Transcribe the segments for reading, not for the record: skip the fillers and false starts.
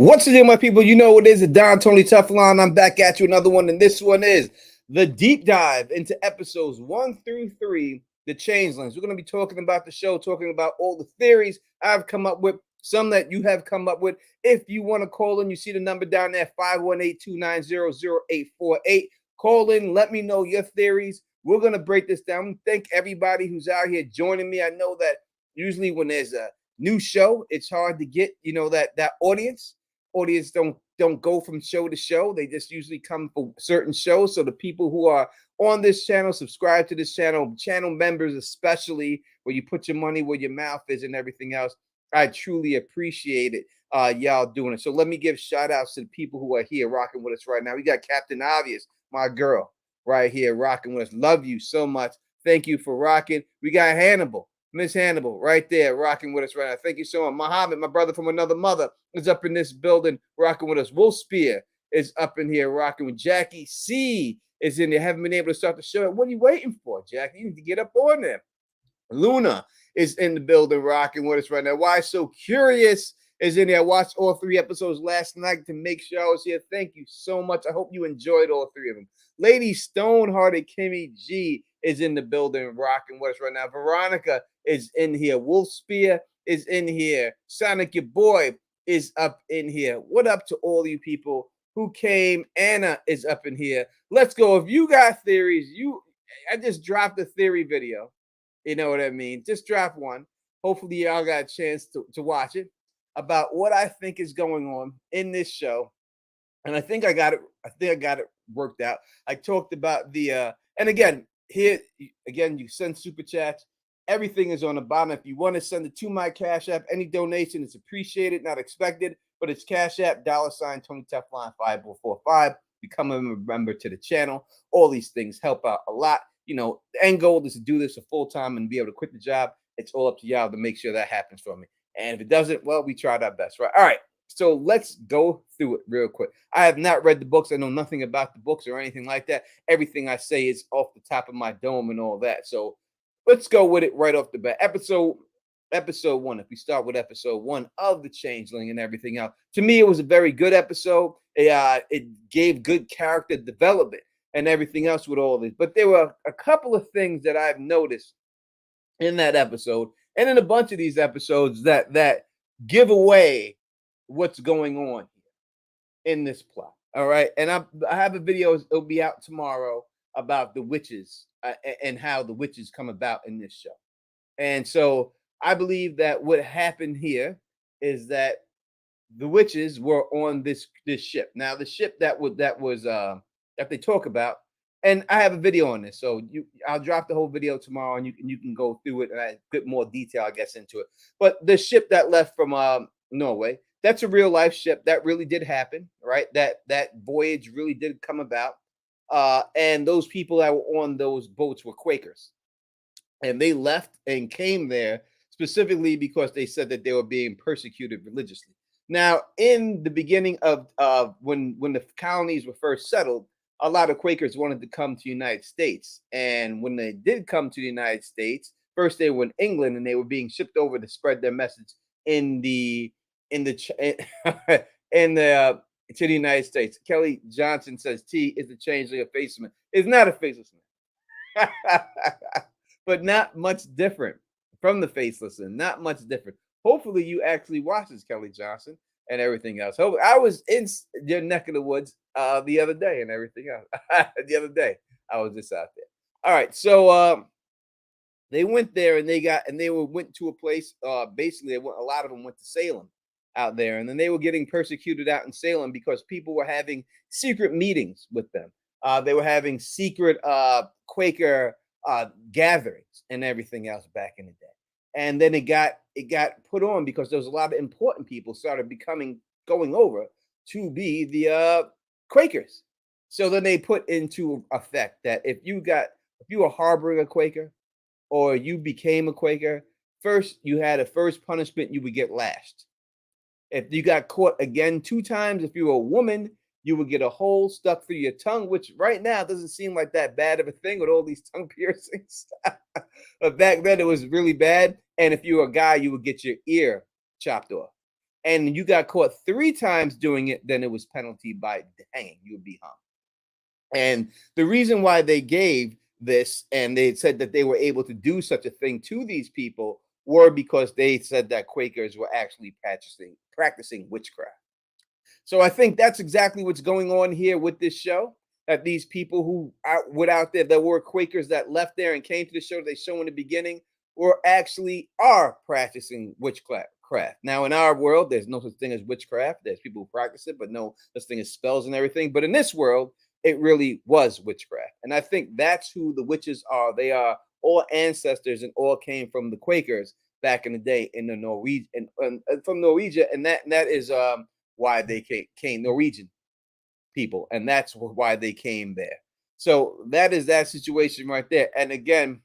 Once again, my people, you know what it is, the Don Tony Teflon. I'm back at you, another one, and this one is the deep dive into episodes 1 through 3, the Changelings. We're going to be talking about the show, talking about all the theories I've come up with, some that you have come up with. If you want to call in, you see the number down there, 518-290-0848. Call in, let me know your theories. We're going to break this down. Thank everybody who's out here joining me. I know that usually when there's a new show, it's hard to get, that audience don't go from show to show. They just usually come for certain shows. So the people who are on this channel, subscribe to this channel members especially, where you put your money where your mouth is and everything else, I truly appreciate it, y'all doing it. So let me give shout outs to the people who are here rocking with us right now. We got Captain Obvious, my girl, right here rocking with us. Love you so much. Thank you for rocking. We got Hannibal, Miss Hannibal, right there, rocking with us right now. Thank you so much. Muhammad, my brother from another mother, is up in this building, rocking with us. Wolf Spear is up in here, rocking with Jackie C. is in there. Haven't been able to start the show. What are you waiting for, Jackie? You need to get up on there. Luna is in the building, rocking with us right now. Why So Curious is in there. I watched all 3 episodes last night to make sure I was here. Thank you so much. I hope you enjoyed all 3 of them. Lady Stonehearted Kimmy G is in the building, rocking with us right now. Veronica is in here. Wolf Spear is in here. Sonic, your boy, is up in here. What up to all you people who came? Anna is up in here. Let's go. If you got theories, I just dropped a theory video. You know what I mean? Just drop one. Hopefully y'all got a chance to watch it, about what I think is going on in this show. And I think I got it. I think I got it worked out. I talked about the and again, here again, you send super chats. Everything is on the bottom. If you want to send it to my Cash App, any donation is appreciated, not expected, but it's Cash App, $ Tony Teflon 5445. Become a member to the channel. All these things help out a lot. You know, the end goal is to do this for full time and be able to quit the job. It's all up to y'all to make sure that happens for me. And if it doesn't, well, we tried our best, right? All right. So let's go through it real quick. I have not read the books. I know nothing about the books or anything like that. Everything I say is off the top of my dome and all that. So let's go with it right off the bat. Episode 1. If we start with episode 1 of the Changeling and everything else, to me, it was a very good episode. It gave good character development and everything else with all this. But there were a couple of things that I've noticed in that episode and in a bunch of these episodes that give away what's going on here in this plot. All right. And I have a video, it'll be out tomorrow, about the witches and how the witches come about in this show. And so I believe that what happened here is that the witches were on this ship. Now, the ship that they talk about, and I have a video on this, so I'll drop the whole video tomorrow, and you can go through it and I put more detail, I guess, into it. But the ship that left from Norway, that's a real life ship that really did happen, right? That voyage really did come about, and those people that were on those boats were Quakers, and they left and came there specifically because they said that they were being persecuted religiously. Now, in the beginning of when the colonies were first settled, a lot of Quakers wanted to come to the United States. And when they did come to the United States, first they were in England and they were being shipped over to spread their message to the United States. Kelly Johnson says T is the Changeling, a faceless man. It's not a faceless man, but not much different from the faceless man. Not much different. Hopefully you actually watch this, Kelly Johnson, and everything else. I was in your neck of the woods the other day and everything else. The other day I was just out there. All right, so they went there and went to a place. Basically, a lot of them went to Salem out there, and then they were getting persecuted out in Salem because people were having secret meetings with them. They were having secret Quaker gatherings and everything else back in the day. And then it got put on because there was a lot of important people started going over to be the Quakers. So then they put into effect that if you were harboring a Quaker or you became a Quaker, first you had a first punishment, you would get lashed. If you got caught again 2 times, if you were a woman, you would get a hole stuck through your tongue, which right now doesn't seem like that bad of a thing with all these tongue piercings. But back then it was really bad. And if you were a guy, you would get your ear chopped off. and you got caught 3 times doing it, then it was penalty by hanging. You would be hung. And the reason why they gave this, and they said that they were able to do such a thing to these people, were because they said that Quakers were actually practicing witchcraft. So I think that's exactly what's going on here with this show. That these people who out there that were Quakers that left there and came to the show they show in the beginning were actually are practicing witchcraft. Now in our world, there's no such thing as witchcraft. There's people who practice it, but no such thing as spells and everything. But in this world, it really was witchcraft. And I think that's who the witches are. They are all ancestors and all came from the Quakers back in the day in the Norwegian from Norwegia, and that is why they came Norwegian people, and that's why they came there. So that is that situation right there. And again,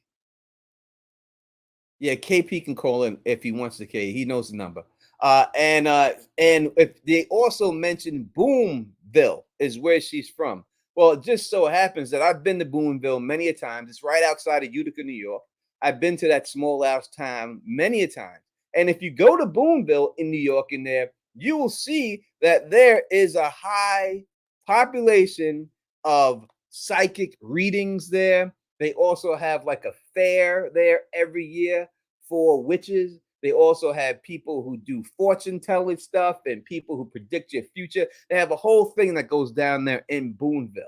yeah, KP can call in if he wants to. He knows the number. And if they also mentioned Booneville is where she's from. Well, it just so happens that I've been to Booneville many a times. It's right outside of Utica, New York. I've been to that small house town many a time. And if you go to Booneville in New York in there, you will see that there is a high population of psychic readings there. They also have like a fair there every year for witches. They also have people who do fortune telling stuff and people who predict your future. They have a whole thing that goes down there in Booneville,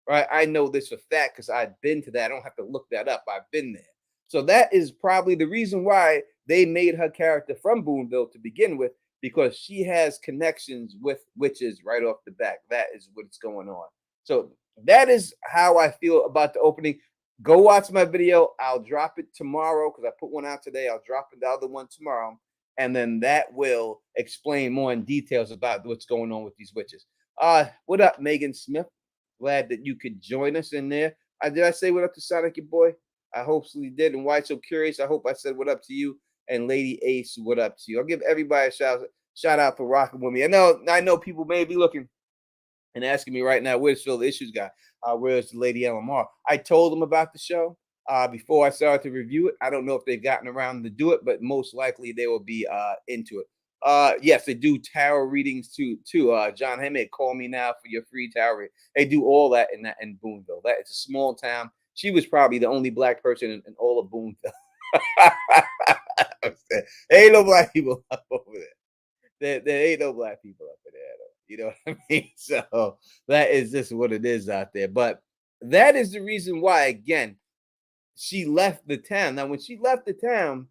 right? I know this for fact because I've been to that. I don't have to look that up. I've been there. So that is probably the reason why they made her character from Booneville to begin with, because she has connections with witches right off the bat. That is what's going on. So that is how I feel about the opening. Go watch my video. I'll drop it tomorrow because I put one out today. I'll drop the other one tomorrow. And then that will explain more in details about what's going on with these witches. What up, Megan Smith? Glad that you could join us in there. Did I say what up to Sonic, your boy? I hopefully did. And why so curious? I hope I said what up to you. And Lady Ace, what up to you? I'll give everybody a shout out for rocking with me. I know people may be looking and asking me right now, where's Phil the Issues guy? Where's the Lady LMR? I told them about the show before I started to review it. I don't know if they've gotten around to do it, but most likely they will be into it. Yes, they do tarot readings too. John Hammett, call me now for your free tarot reading. They do all that in Booneville. That it's a small town. She was probably the only black person in all of Booneville. There ain't no black people up over there. There ain't no black people up there. You know what I mean? So that is just what it is out there. But that is the reason why, again, she left the town. Now, when she left the town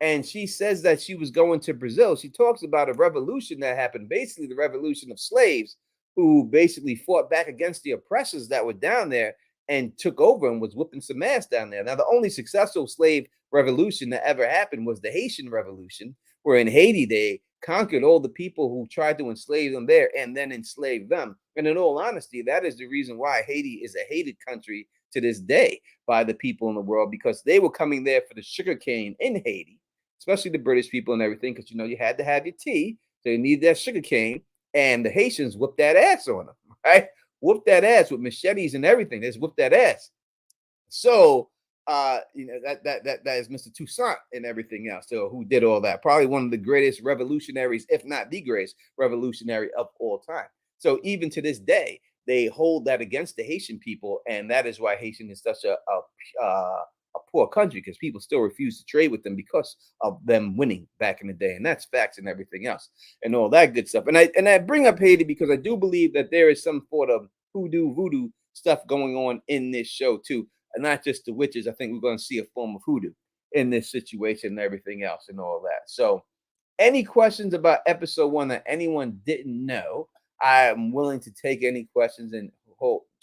and she says that she was going to Brazil, she talks about a revolution that happened, basically the revolution of slaves who basically fought back against the oppressors that were down there and took over and was whooping some ass down there. Now, the only successful slave revolution that ever happened was the Haitian Revolution, where in Haiti they conquered all the people who tried to enslave them there and then enslaved them. And in all honesty, that is the reason why Haiti is a hated country to this day by the people in the world, because they were coming there for the sugar cane in Haiti, especially the British people and everything, because you had to have your tea, so you need that sugar cane, and the Haitians whooped that ass on them, right? Whooped that ass with machetes and everything. They just whooped that ass. So that is Mr. Toussaint and everything else. So who did all that? Probably one of the greatest revolutionaries, if not the greatest revolutionary of all time. So even to this day, they hold that against the Haitian people, and that is why Haitian is such a poor country, because people still refuse to trade with them because of them winning back in the day, and that's facts and everything else and all that good stuff. And I bring up Haiti because I do believe that there is some sort of voodoo stuff going on in this show too, and not just the witches. I think we're going to see a form of hoodoo in this situation and everything else and all that. So, any questions about episode 1 that anyone didn't know? I am willing to take any questions and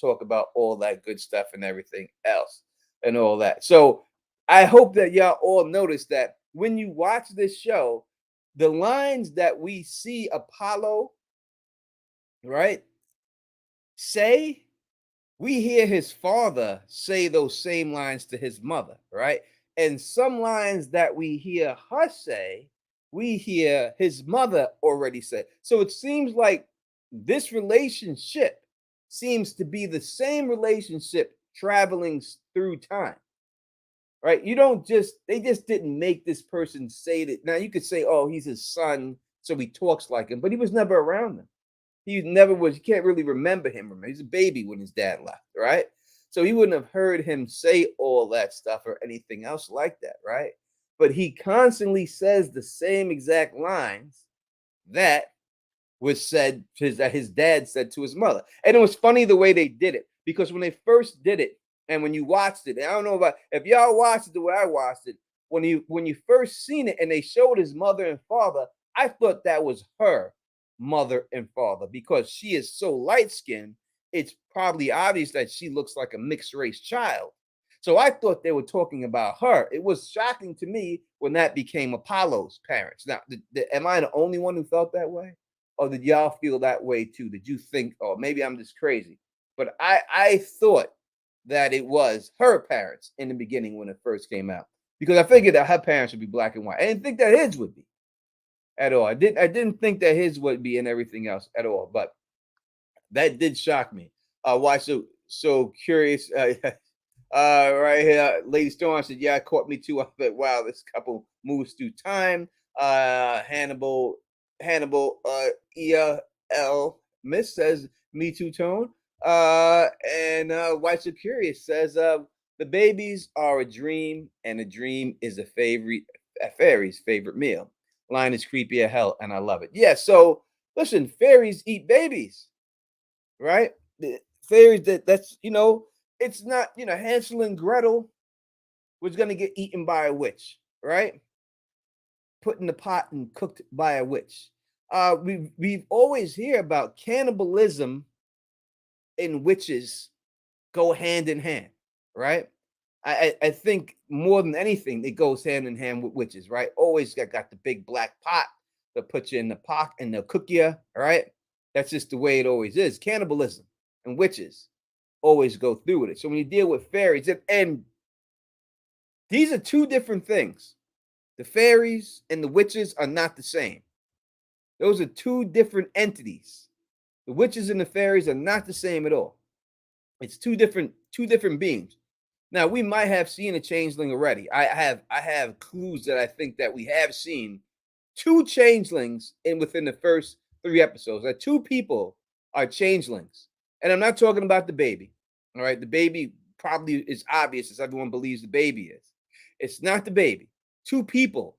talk about all that good stuff and everything else and all that. So I hope that y'all all notice that when you watch this show, the lines that we see Apollo, right, say, we hear his father say those same lines to his mother, right? And some lines that we hear her say, we hear his mother already say. So it seems like this relationship seems to be the same relationship traveling through time, right? They just didn't make this person say that. Now you could say, oh, he's his son, so he talks like him, but he was never around them. He never was. You can't really remember him. Remember, he's a baby when his dad left, right? So he wouldn't have heard him say all that stuff or anything else like that, right? But he constantly says the same exact lines that was said that his dad said to his mother. And it was funny the way they did it, because when they first did it, and when you watched it, I don't know about if y'all watched it the way I watched it, when you first seen it and they showed his mother and father, I thought that was her mother and father, because she is so light skinned. It's probably obvious that she looks like a mixed race child. So I thought they were talking about her. It was shocking to me when that became Apollo's parents. Now, am I the only one who felt that way? Or did y'all feel that way too? Did you think, oh, maybe I'm just crazy? But I thought that it was her parents in the beginning when it first came out, because I figured that her parents would be black and white. I didn't think that his would be at all. I didn't think that his would be and everything else at all. But that did shock me. Why so curious? Right here, Lady Storm said, "Yeah, it caught me too." I thought, wow, this couple moves through time. Hannibal, EL Miss says, "Me too, Tone." And Why So Curious says, "The babies are a dream, and a dream is a fairy's favorite meal." Line is creepy as hell, and I love it. Yeah. So listen, fairies eat babies, right? The fairies that's it's not Hansel and Gretel was gonna get eaten by a witch, right? Put in the pot and cooked by a witch. We've always hear about cannibalism and witches go hand in hand, right? I think more than anything, it goes hand in hand with witches, right? Always got the big black pot that put you in the pot and they'll cook you, right? That's just the way it always is. Cannibalism and witches always go through with it. So when you deal with fairies, and these are two different things. The fairies and the witches are not the same. Those are two different entities. The witches and the fairies are not the same at all. It's two different beings. Now we might have seen a changeling already. I have clues that I think that we have seen two changelings within the first 3 episodes. That two people are changelings, and I'm not talking about the baby. All right, the baby probably is obvious, as everyone believes the baby is. It's not the baby. Two people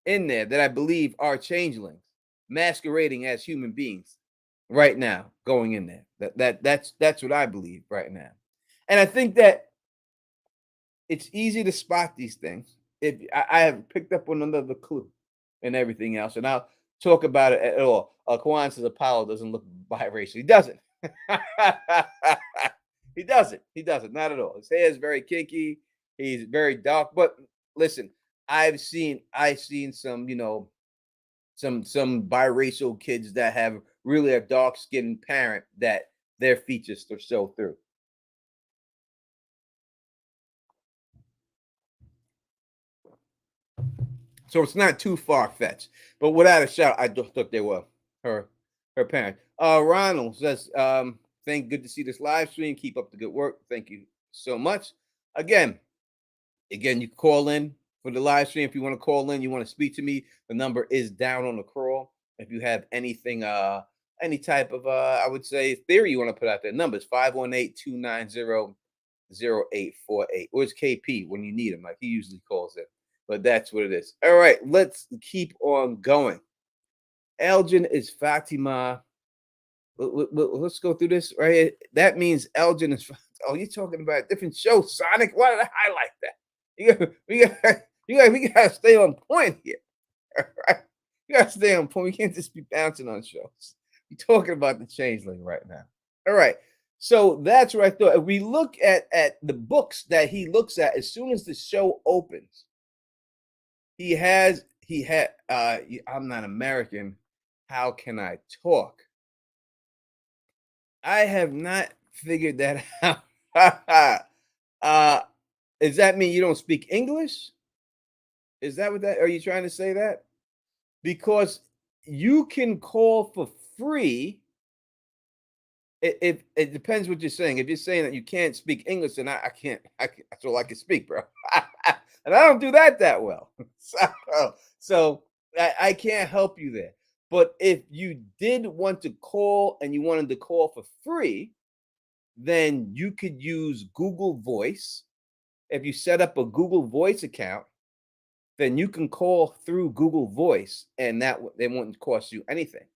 in there that I believe are changelings, masquerading as human beings right now, going in there. That's what I believe right now, and I think that it's easy to spot these things. If I have picked up on another clue and everything else, and I'll talk about it at all. Kwan says Apollo doesn't look biracial. He doesn't. He doesn't. He doesn't. Not at all. His hair is very kinky. He's very dark. But listen, I've seen some, some biracial kids that have really a dark skinned parent that their features are show through. So it's not too far fetched. But without a shout, I just thought they were her her parents. Ronald says, thank good to see this live stream. Keep up the good work. Thank you so much. Again, again, you can call in for the live stream. If you want to call in, you want to speak to me, the number is down on the crawl. If you have anything, any type of I would say theory you want to put out there, numbers 518-290-0848. Or it's KP when you need him, like he usually calls it. But that's what it is. All right, let's keep on going. Elgin is Fatima. Let's go through this right here. That means Elgin is. Oh, you're talking about a different show, Sonic. Why did I highlight that? We gotta stay on point here. All right, we gotta stay on point. We can't just be bouncing on shows. We're talking about the Changeling right now. All right. So that's what I thought. If we look at the books that he looks at as soon as the show opens, I'm not American. How can I talk? I have not figured that out. uh, does that mean you don't speak English? Is that what that are you trying to say that? Because you can call for free. It depends what you're saying. If you're saying that you can't speak English, then I can't. That's all I can speak, bro. And I don't do that well. So I can't help you there. But if you did want to call and you wanted to call for free, then you could use Google Voice. If you set up a Google Voice account, then you can call through Google Voice, and that they won't cost you anything.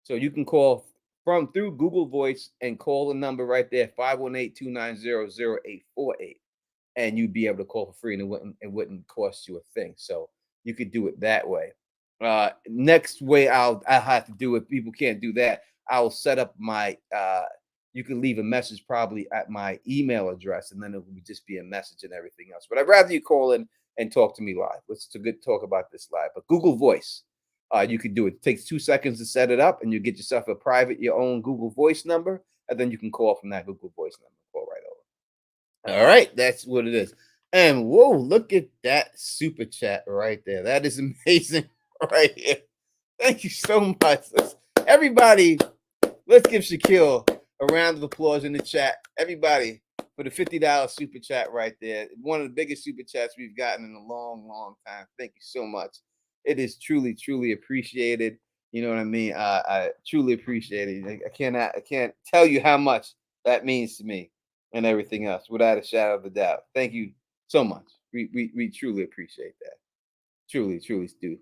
So you can call from through Google Voice and call the number right there, 518-290-0848, and you'd be able to call for free, and it wouldn't cost you a thing. So you could do it that way. Next way I'll have to do it. People can't do that. I'll set up my you can leave a message probably at my email address, and then it would just be a message and everything else. But I'd rather you call in and talk to me live. Let's talk about this live. But Google Voice, you can do it. It takes 2 seconds to set it up, and you get yourself a private, your own Google Voice number, and then you can call from that Google Voice number. Call right over. All right, that's what it is. And whoa, look at that super chat right there. That is amazing right here. Thank you so much. Everybody, let's give Shaquille a round of applause in the chat. Everybody, for the $50 super chat right there. One of the biggest super chats we've gotten in a long, long time. Thank you so much. It is truly, truly appreciated. You know what I mean? I truly appreciate it. I can't tell you how much that means to me and everything else without a shadow of a doubt. Thank you so much. We truly appreciate that. Truly, truly do.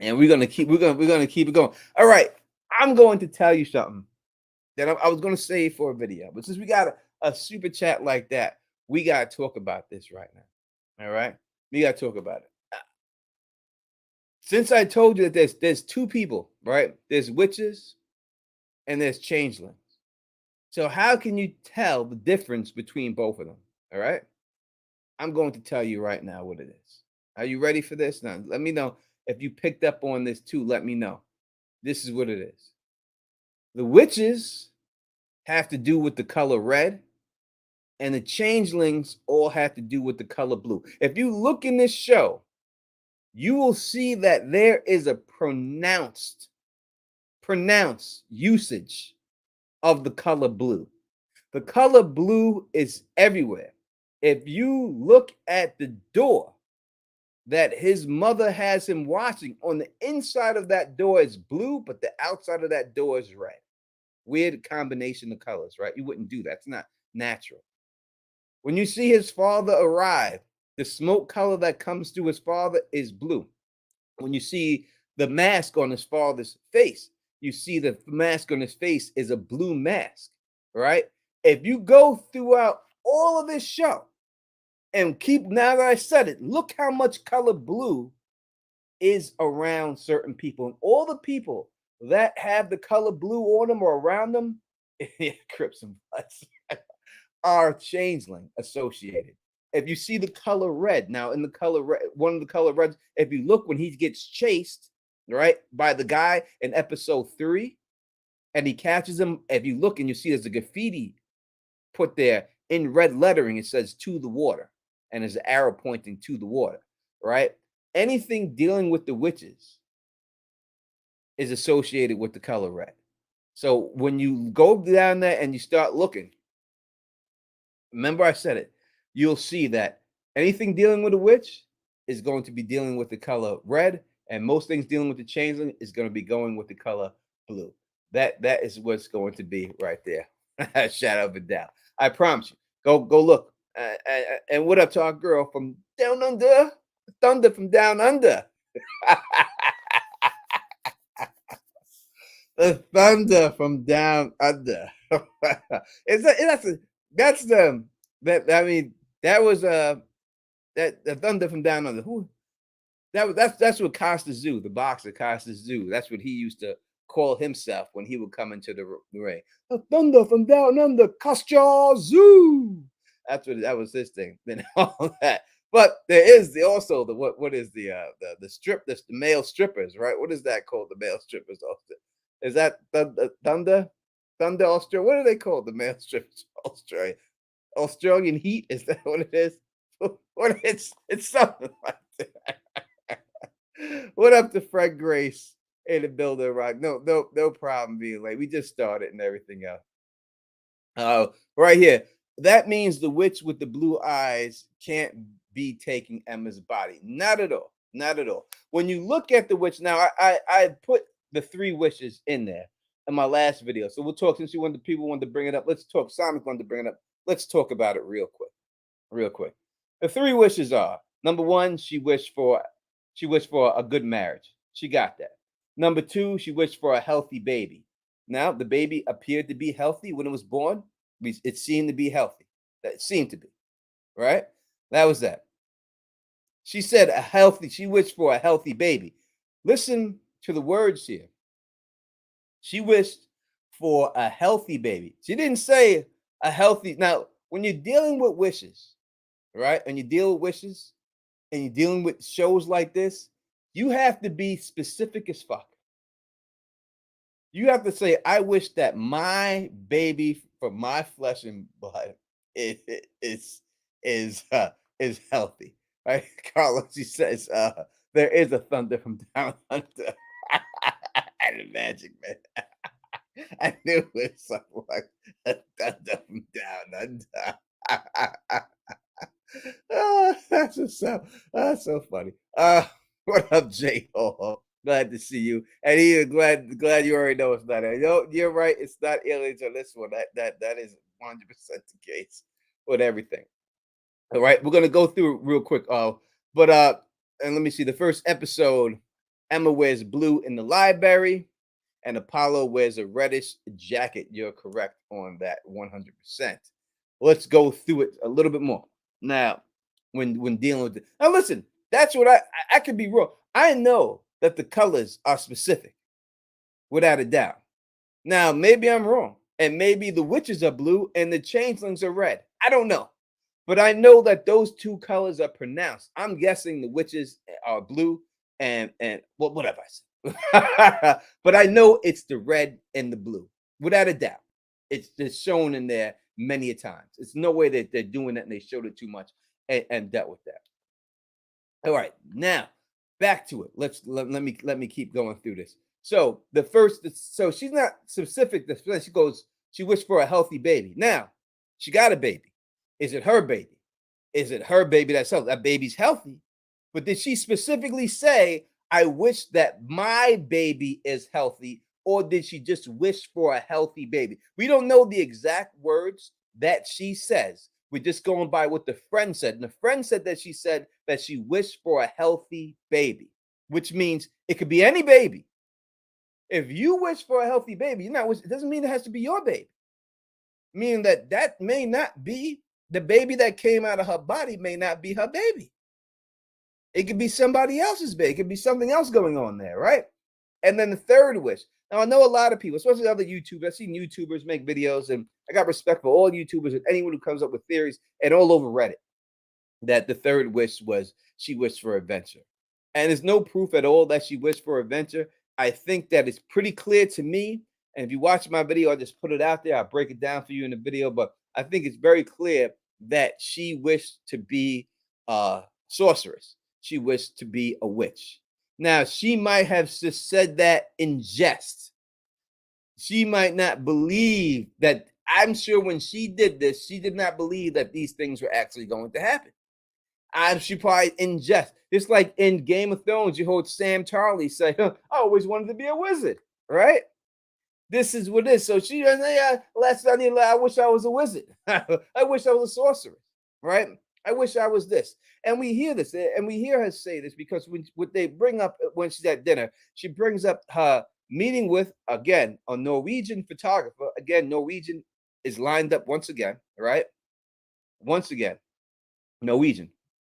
And we're gonna keep it going. All right. I'm going to tell you something that I was going to save for a video, but since we got a super chat like that, we got to talk about this right now. All right, we got to talk about it. Since I told you that there's two people, right? There's witches and there's changelings. So how can you tell the difference between both of them? All right, I'm going to tell you right now what it is. Are you ready for this? Now, let me know if you picked up on this too. Let me know. This is what it is. The witches have to do with the color red, and the changelings all have to do with the color blue. If you look in this show, you will see that there is a pronounced usage of the color blue. The color blue is everywhere. If you look at the door that his mother has him watching, on the inside of that door is blue, but the outside of that door is red. Weird combination of colors, right? You wouldn't do that. It's not natural. When you see his father arrive, the smoke color that comes through his father is blue. When you see the mask on his father's face, you see the mask on his face is a blue mask, right? If you go throughout all of this show and now that I said it, look how much color blue is around certain people. And all the people that have the color blue on them or around them, Crips and Bloods, are changeling associated. If you see the color red, now in the color red, one of the color reds, if you look when he gets chased, right, by the guy in episode 3, and he catches him, if you look and you see there's a graffiti put there in red lettering, it says "to the water," and there's an arrow pointing to the water, right? Anything dealing with the witches is associated with the color red. So when you go down there and you start looking, remember I said it, you'll see that anything dealing with a witch is going to be dealing with the color red, and most things dealing with the changeling is going to be going with the color blue. That is what's going to be right there. Shadow of a doubt. I promise you. Go look. And what up to our girl from down under? Thunder from down under. The thunder from down under. That was that the thunder from down under. Who that's what Costa Zoo, the boxer Costa Zoo. That's what he used to call himself when he would come into the ring. The thunder from down under, Costa Zoo. That was his thing. Then all that. But there is also the what is the male strippers, right? What is that called? The male strippers also. Is that Thunder Australia? What are they called? The male strippers Australia. Australian heat? Is that what it is? What it's something like that. What up to Fred Grace in the building, right? No problem being late. We just started and everything else. Right here. That means the witch with the blue eyes can't be taking Emma's body. Not at all. Not at all. When you look at the witch, now I put the 3 wishes in there in my last video. So we'll talk, since people wanted to bring it up. Let's talk. Sonic wanted to bring it up. Let's talk about it real quick. Real quick. The 3 wishes are: number one, she wished for a good marriage. She got that. Number two, she wished for a healthy baby. Now the baby appeared to be healthy when it was born. It seemed to be healthy. That seemed to be right. That was that. She said she wished for a healthy baby. Listen to the words here. She wished for a healthy baby. She didn't say a healthy. Now, when you're dealing with wishes, right? And you deal with wishes and you're dealing with shows like this, you have to be specific as fuck. You have to say, I wish that my baby from my flesh and blood is healthy. Right? Carlos, he says, there is a thunder from down under. The magic, man. I knew it was something like a thunder from down under. That's so funny. What up, J Ho? Glad to see you. And he glad you already know it's not. You're right. It's not aliens on this one. That is 100% the case with everything. All right, we're gonna go through it real quick. And let me see. The first episode, Emma wears blue in the library, and Apollo wears a reddish jacket. You're correct on that 100%. Let's go through it a little bit more now. When dealing with it, now listen. That's what I could be wrong. I know that the colors are specific, without a doubt. Now maybe I'm wrong, and maybe the witches are blue and the changelings are red. I don't know. But I know that those 2 colors are pronounced. I'm guessing the witches are blue and well, whatever I said. But I know it's the red and the blue, without a doubt. It's shown in there many a times. It's no way that they're doing that and they showed it too much and dealt with that. All right, now back to it. Let me keep going through this. So so she's not specific. She wished for a healthy baby. Now she got a baby. Is it her baby? Is it her baby that's healthy? That baby's healthy. But did she specifically say, I wish that my baby is healthy? Or did she just wish for a healthy baby? We don't know the exact words that she says. We're just going by what the friend said. And the friend said that she wished for a healthy baby, which means it could be any baby. If you wish for a healthy baby, it doesn't mean it has to be your baby. Meaning that may not be the baby that came out of her body, may not be her baby. It could be somebody else's baby. It could be something else going on there, right? And then the third wish. Now, I know a lot of people, especially other YouTubers. I've seen YouTubers make videos, and I got respect for all YouTubers and anyone who comes up with theories, and all over Reddit, that the third wish was she wished for adventure. And there's no proof at all that she wished for adventure. I think that it's pretty clear to me. And if you watch my video, I'll just put it out there. I'll break it down for you in the video. But I think it's very clear that she wished to be a sorceress. She wished to be a witch. Now, she might have just said that in jest. She might not believe that. I'm sure when she did this, she did not believe that these things were actually going to happen. She probably in jest. It's like in Game of Thrones, you heard Sam Tarly say, I always wanted to be a wizard, right? This is what it is. So she last night, I wish I was a wizard. I wish I was a sorceress, right? I wish I was this. And we hear this, and we hear her say this because what they bring up when she's at dinner, she brings up her meeting with, again, a Norwegian photographer. Again, Norwegian is lined up once again, right? Once again, Norwegian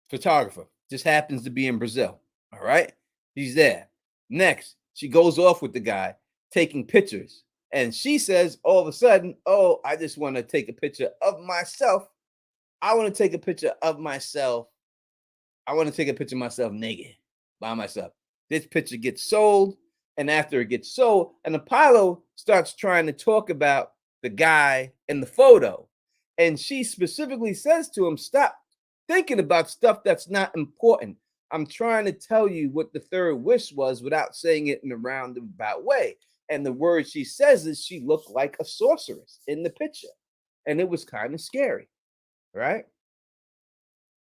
photographer. Just happens to be in Brazil, all right? He's there. Next, she goes off with the guy taking pictures. And she says all of a sudden, I just want to take a picture of myself. I want to take a picture of myself. I want to take a picture of myself naked by myself. This picture gets sold. And after it gets sold, and Apollo starts trying to talk about the guy in the photo. And she specifically says to him, stop thinking about stuff that's not important. I'm trying to tell you what the third wish was without saying it in a roundabout way. And the word she says is she looked like a sorceress in the picture. And it was kind of scary, right?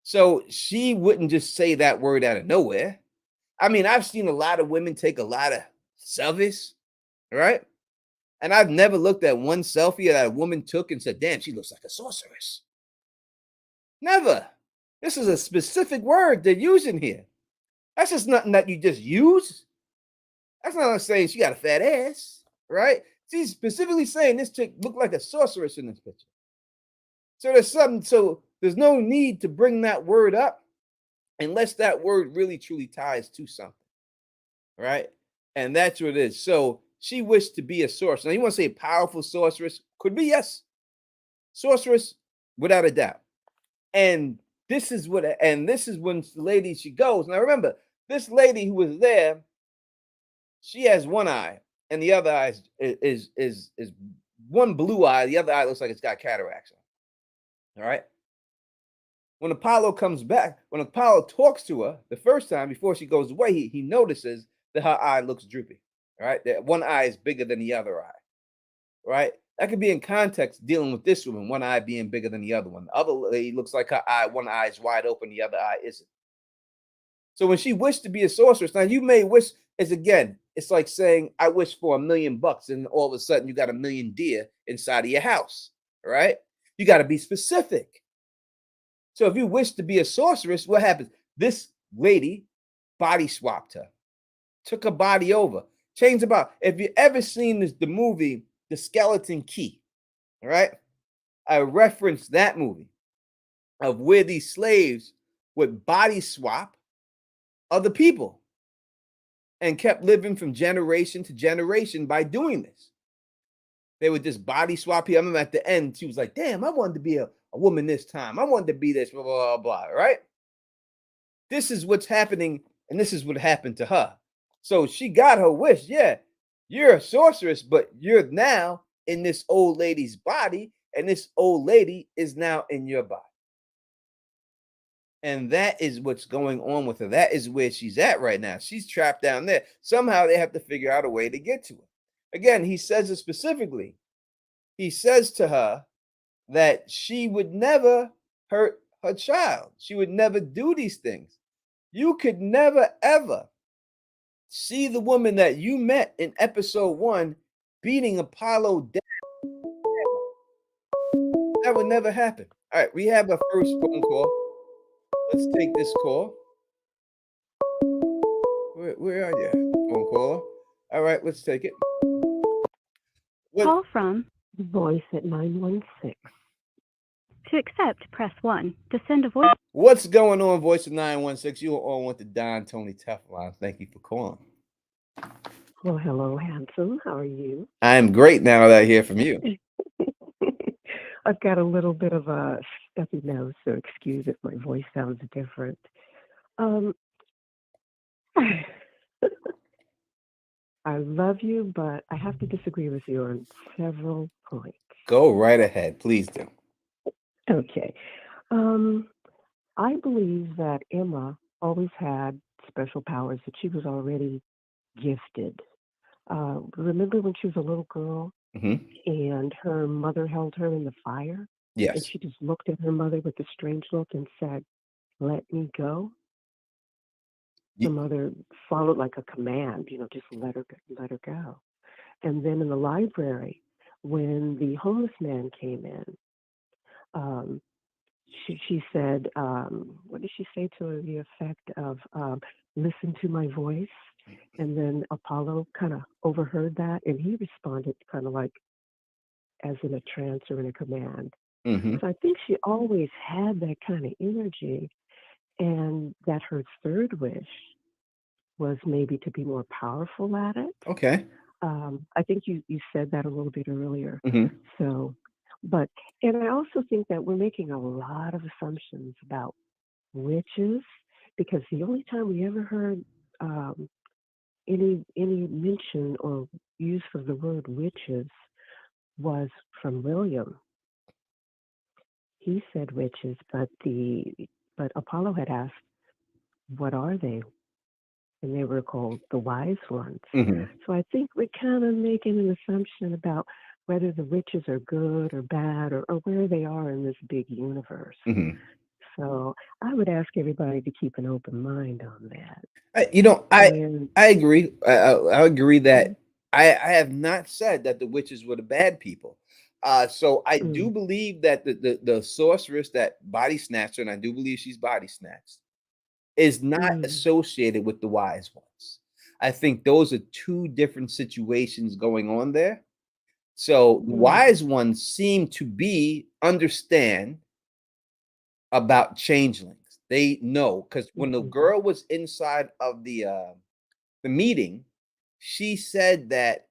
So she wouldn't just say that word out of nowhere. I mean, I've seen a lot of women take a lot of selfish, right? And I've never looked at one selfie that a woman took and said, damn, she looks like a sorceress. Never. This is a specific word they're using here. That's just nothing that you just use. That's not saying she got a fat ass, right? She's specifically saying this chick looked like a sorceress in this picture. So there's no need to bring that word up unless that word really truly ties to something, right? And that's what it is. So she wished to be a sorceress. Now you want to say powerful sorceress? Could be, yes. Sorceress, without a doubt. And this is when the lady, she goes. Now remember, this lady who was there, she has one eye, and the other eye is one blue eye. The other eye looks like it's got cataracts on. All right. When Apollo comes back, when Apollo talks to her the first time before she goes away, he notices that her eye looks droopy. All right. That one eye is bigger than the other eye. Right. That could be in context dealing with this woman, one eye being bigger than the other one. The other lady looks like her eye, one eye is wide open, the other eye isn't. So when she wished to be a sorceress, now you may wish, it's like saying, I wish for $1 million, and all of a sudden you got 1 million deer inside of your house, right? You got to be specific. So if you wish to be a sorceress, what happens? This lady body swapped her, took her body over, changed about. If you ever seen the movie The Skeleton Key, all right? I referenced that movie of where these slaves would body swap other people and kept living from generation to generation by doing this. They would just body swap here. I remember at the end, she was like, damn, I wanted to be a woman this time. I wanted to be this, blah, blah, blah, blah, right? This is what's happening, and this is what happened to her. So she got her wish. Yeah, you're a sorceress, but you're now in this old lady's body, and this old lady is now in your body. And that is what's going on with her. That is where she's at right now. She's trapped down there. Somehow they have to figure out a way to get to her. Again, he says it specifically. He says to her that she would never hurt her child. She would never do these things. You could never, ever see the woman that you met in episode 1 beating Apollo down. That would never happen. All right, we have our first phone call. Let's take this call. Where are you? Phone caller. All right, let's take it. Call from voice at 916. To accept, press 1. To send a voice. What's going on, voice of 916? You all want the Don Tony Teflon. Thank you for calling. Well, hello, handsome. How are you? I am great now that I hear from you. I've got a little bit of a stuffy nose, so excuse if my voice sounds different. I love you, but I have to disagree with you on several points. Go right ahead. Please do. Okay. I believe that Emma always had special powers, that she was already gifted. Remember when she was a little girl and her mother held her in the fire? Yes. And she just looked at her mother with a strange look and said, let me go. The mother followed like a command, just let her go. And then in the library, when the homeless man came in, she said, what did she say to the effect of, listen to my voice? And then Apollo kind of overheard that, and he responded kind of like as in a trance or in a command. So I think she always had that kind of energy, and that her third wish was maybe to be more powerful at it. Okay. I think you said that a little bit earlier. So, and I also think that we're making a lot of assumptions about witches, because the only time we ever heard any mention or use of the word witches was from William. He said witches, but Apollo had asked, what are they? And they were called the wise ones. So I think we're kind of making an assumption about whether the witches are good or bad, or where they are in this big universe. So I would ask everybody to keep an open mind on that. I And agree. I agree mm, that I have not said that the witches were the bad people. So I do mm, believe that the sorceress that body snatcher, and I do believe she's body snatched, is not mm, associated with the wise ones. I think those are two different situations going on there. So the mm, wise ones seem to be understand about changelings. They know because when the mhm, girl was inside of the meeting, she said that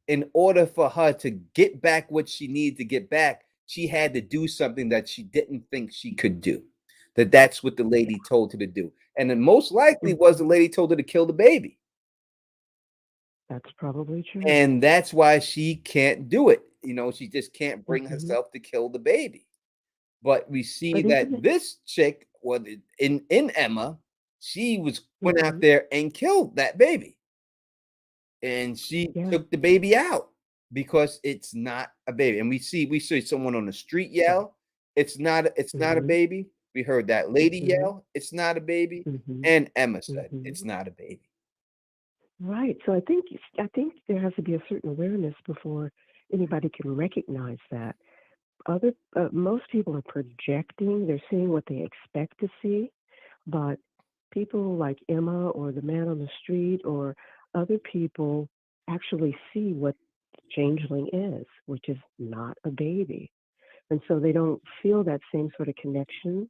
in order for her to get back what she needed to get back, she had to do something that she didn't think she could do. That's what the yeah, lady told her to do. And then most likely was mhm, the lady told her to kill the baby. that's probably true. And that's why she can't do it. She just can't bring Hmm. herself to kill the baby. But we see But isn't that it? this chick, well, in Emma, she went out Hmm. there and killed that baby, and she Yeah. took the baby out because it's not a baby. And we see someone on the street yell, "It's not a Hmm. baby." We heard that lady Hmm. yell, "It's not a baby," Hmm. and Emma said, "It's Hmm. not a baby." Right. So I think there has to be a certain awareness before anybody can recognize that. Most people are projecting. They're seeing what they expect to see, but people like Emma or the man on the street or other people actually see what changeling is, which is not a baby. And so they don't feel that same sort of connection,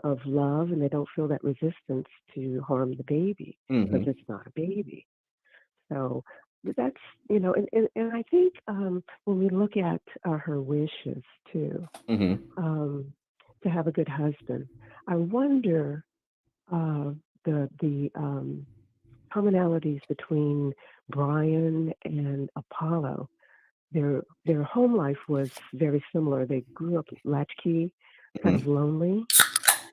of love, and they don't feel that resistance to harm the baby because Mhm, it's not a baby. So that's, and I think when we look at her wishes too, mhm, um, to have a good husband, I wonder uh, the commonalities between Brian and Apollo. Their home life was very similar. They grew up latchkey, kind mhm, of lonely,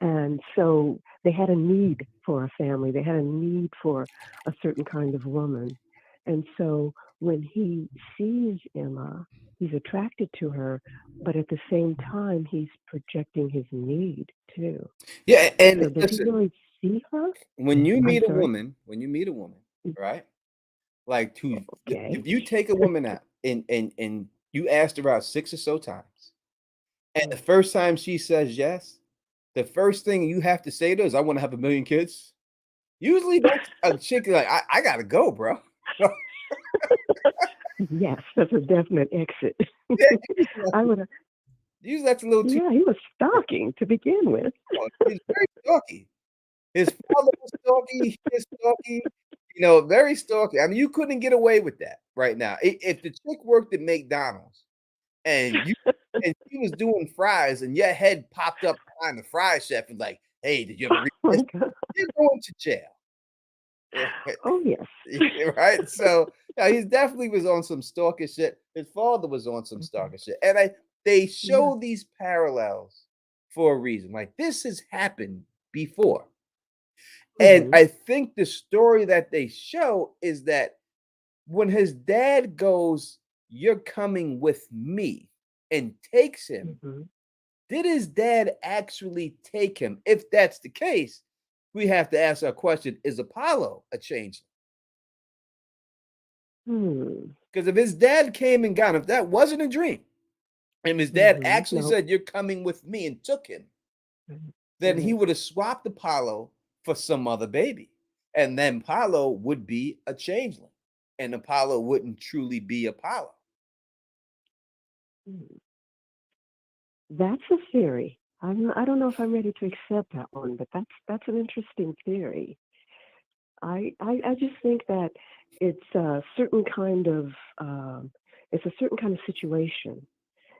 and so they had a need for a family. They had a need for a certain kind of woman. And so when he sees Emma, he's attracted to her, but at the same time, he's projecting his need too. yeah, and So does he listen, really see her? when you I'm meet a sorry. woman, right? Like to Okay. if you take a woman out and you asked her out 6 or so times, and the first time she says yes, the first thing you have to say to her is, "I wanna have a million kids." Usually that's a chick like, "I gotta go, bro." Yes, that's a definite exit. Yeah, usually that's I would have, usually that's a little too yeah, he was stalking to begin with. long. He's very stalky. His father was stalky, his stalky, very stalky. I mean, you couldn't get away with that right now. If the chick worked at McDonald's and she was doing fries and your head popped up behind the fry chef and like, "Hey, did you ever read Oh this?" my God. You're going to jail. Oh, yes. Right? So, yeah, he definitely was on some stalker shit. His father was on some Mhm. stalker shit. And they Yeah. show these parallels for a reason. Like this has happened before. And Hmm. I think the story that they show is that when his dad goes, "You're coming with me," and takes him, Hmm. did his dad actually take him? If that's the case, we have to ask our question, is Apollo a changeling? Hmm. Because if his dad came and got him, if that wasn't a dream, and his dad Hmm. actually No. said, "You're coming with me," and took him, Right. then he Right. would have swapped Apollo for some other baby. And then Apollo would be a changeling. And Apollo wouldn't truly be Apollo. Hmm. That's a theory. I don't know if I'm ready to accept that one, but that's an interesting theory. I just think that it's a certain kind of it's a certain kind of situation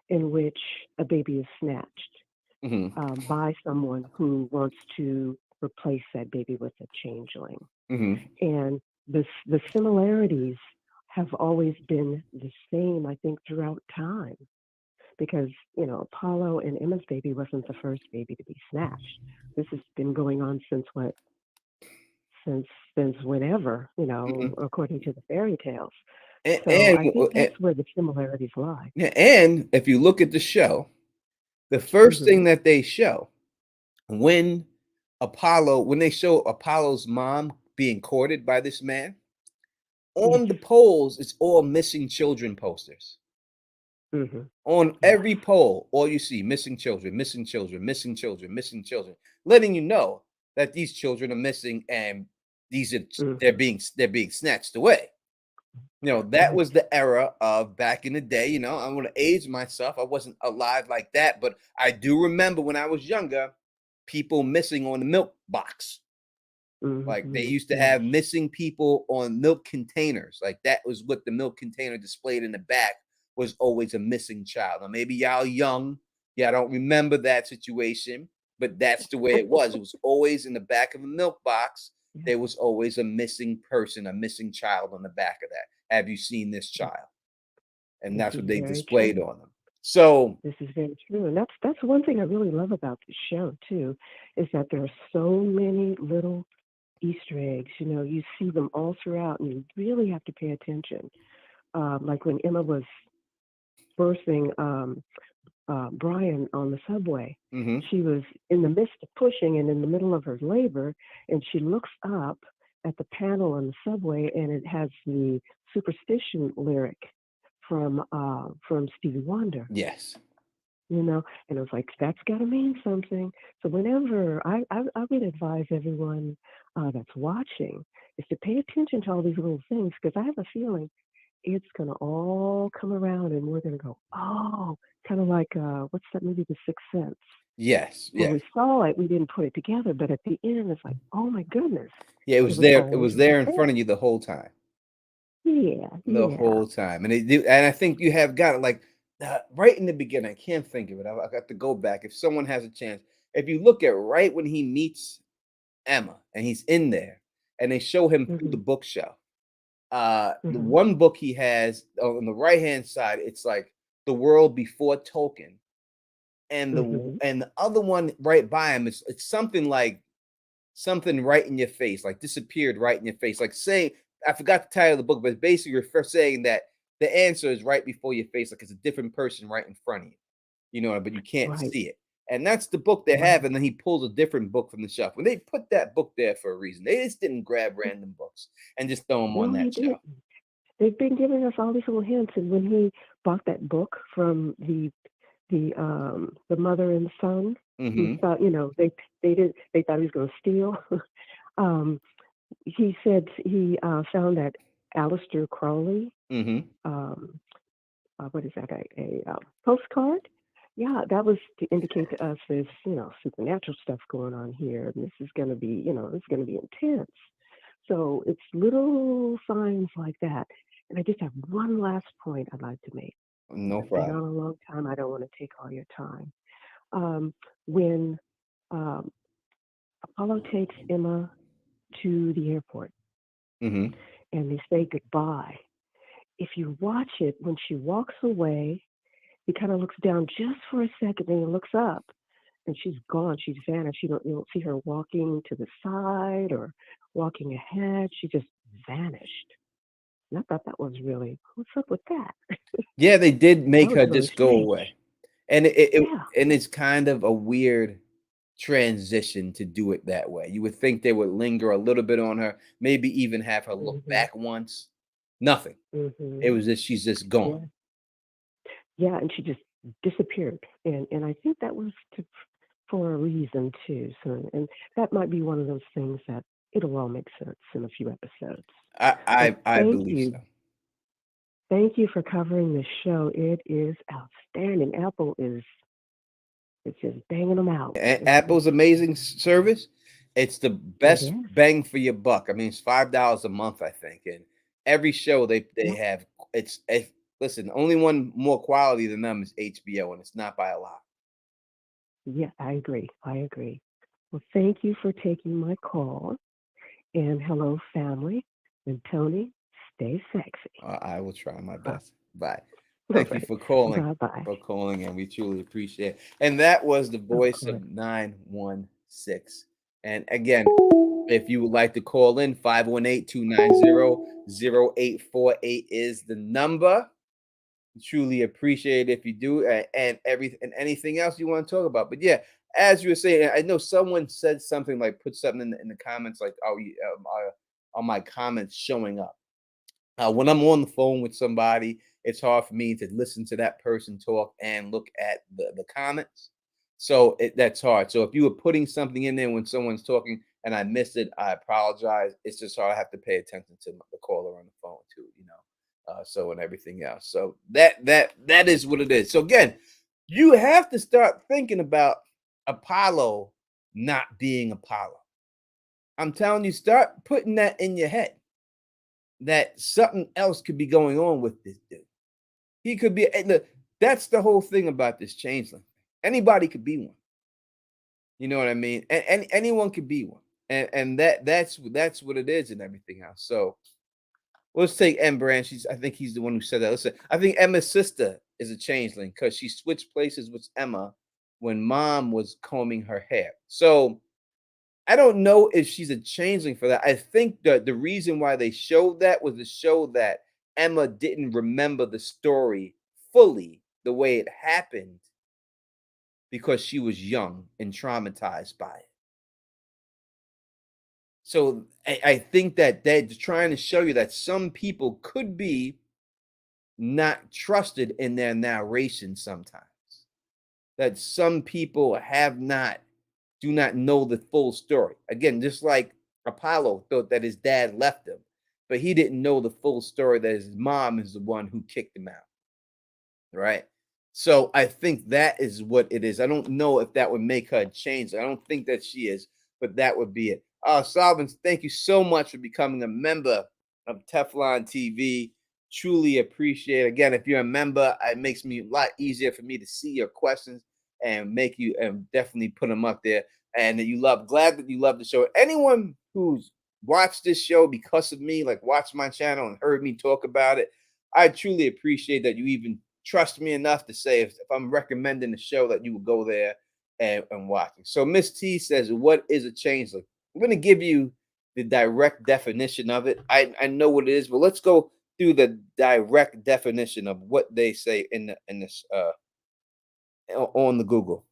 in which a baby is snatched Hmm. by someone who wants to replace that baby with a changeling. Hmm. And the similarities have always been the same, I think, throughout time. Because, Apollo and Emma's baby wasn't the first baby to be snatched. This has been going on since what? Since since whenever, Hmm. according to the fairy tales. And, So and, I think and that's where the similarities lie. yeah, and if you look at the show, The first Mm-hmm. thing that they show when they show Apollo's mom being courted by this man, Yes. on the poles, it's all missing children posters. Mm-hmm. On Yes. every pole, all you see missing children, missing children, missing children, missing children, letting you know that these children are missing and they're Mm-hmm. being snatched away. That Right. was the era of back in the day. I'm gonna age myself. I wasn't alive like that, but I do remember when I was younger, people missing on the milk box. Like they Mm-hmm. used to Yes. have missing people on milk containers. Like that was what the milk container displayed in the back was always a missing child. Now maybe y'all young, yeah, I don't remember that situation, but that's the way it was. It was always in the back of a milk box. Yeah. There was always a missing person, a missing child on the back of that. Have you seen this child? And This that's is what they very displayed true. on them. So This is very true, and that's one thing I really love about the show too, is that there are so many little Easter eggs. You see them all throughout, and you really have to pay attention. Like when Emma was birthing Brian on the subway, mhm, she was in the midst of pushing and in the middle of her labor, and she looks up at the panel on the subway, and it has the superstition lyric from Stevie Wonder. yes. And I was like, that's got to mean something. So whenever I would advise everyone that's watching is to pay attention to all these little things, because I have a feeling it's going to all come around and we're going to go, oh, kind of like, what's that movie, The Sixth Sense? Yes, When yes. we saw it, we didn't put it together, but at the end, it's like, oh my goodness, Yeah, it it was was there. It always was right there in there. front of you the whole time. Yeah, The yeah. whole time. And I think you have got it like right in the beginning. I can't think of it. I got to go back. If someone has a chance, if you look at right when he meets Emma and he's in there and they show him through the Hmm. bookshelf, the Hmm. one book he has on the right hand side, it's like The World Before Tolkien. Hmm. And the other one right by him is it's something like something right in your face, like disappeared right in your face. Like say, I forgot the title of the book, but basically you're first saying that the answer is right before your face, like it's a different person right in front of you, but you can't Right, see it. And that's the book they have, right. and then he pulls a different book from the shelf. And they put that book there for a reason. They just didn't grab random books and just throw them on No, they that did. shelf. They've been giving us all these little hints, and when he bought that book from the mother and son who Mm-hmm. thought, they thought he was going to steal. um, he said he found that Aleister Crowley, Mm-hmm. um, what is that, a postcard? Yeah, that was to indicate to us there's supernatural stuff going on here, and this is going to be intense. So it's little signs like that. And I just have one last point I'd like to make. No I've been problem. on a long time. I don't want to take all your time. When um, Apollo takes Emma to the airport Mm-hmm. and they say goodbye, if you watch it, when she walks away, he kind of looks down just for a second, then he looks up, and she's gone. She's vanished. You don't see her walking to the side or walking ahead. She just vanished. And I thought that was really, what's up with that? Yeah, they did That make was her really just go strange. away. And Yeah. and it's kind of a weird transition to do it that way. You would think they would linger a little bit on her, maybe even have her look Mhm. back once. Nothing. It Mhm. was just she's just gone. Yeah. Yeah, and she just disappeared, and I think that was for a reason too. So, and that might be one of those things that it'll all make sense in a few episodes. I Well, I, I believe so. thank you for covering this show. It is outstanding. Apple is just banging them out. Apple's amazing service. It's the It best is. bang for your buck. I mean, it's $5 a month, I think, and every show they Yeah, have. Listen. Only one more quality than them is HBO, and it's not by a lot. yeah, I agree. I agree. Well, thank you for taking my call. And hello, family. And Tony, stay sexy. I will try my All best. Bye. Thank you right. for calling. Bye bye. And we truly appreciate it. And that was the Of voice course. of 916. And again, if you would like to call in, 518-290-0848 is the number. Truly appreciate it if you do, and anything else you want to talk about. But yeah, as you were saying, I know someone said something like put something in the comments like, "Oh, are my comments showing up?" When I'm on the phone with somebody, it's hard for me to listen to that person talk and look at the comments. So that's hard. So if you were putting something in there when someone's talking and I missed it, I apologize. It's just hard. I have to pay attention to the caller on the phone too, so and everything else. So that is what it is. So again, you have to start thinking about Apollo not being Apollo. I'm telling you, start putting that in your head that something else could be going on with this dude. He could be, look, that's the whole thing about this changeling. Anybody could be one. You know what I mean? And anyone could be one. And that's what it is and everything else. So let's take M Brand. I think he's the one who said that. Listen, I think Emma's sister is a changeling because she switched places with Emma when mom was combing her hair. So I don't know if she's a changeling for that. I think the reason why they showed that was to show that Emma didn't remember the story fully the way it happened because she was young and traumatized by it. So I think that they're trying to show you that some people could be not trusted in their narration sometimes. That some people do not know the full story. Again, just like Apollo thought that his dad left him, but he didn't know the full story that his mom is the one who kicked him out. Right? So I think that is what it is. I don't know if that would make her change. I don't think that she is, but that would be it. Salvin, thank you so much for becoming a member of Teflon TV. Truly appreciate it. Again, if you're a member, it makes me a lot easier for me to see your questions and make you and definitely put them up there. And that glad that you love the show. Anyone who's watched this show because of me, like watched my channel and heard me talk about it, I truly appreciate that you even trust me enough to say if I'm recommending the show that you will go there and watch it. So Miss T says, what is a changeling? I'm going to give you the direct definition of it. I know what it is, but let's go through the direct definition of what they say in this on the Google.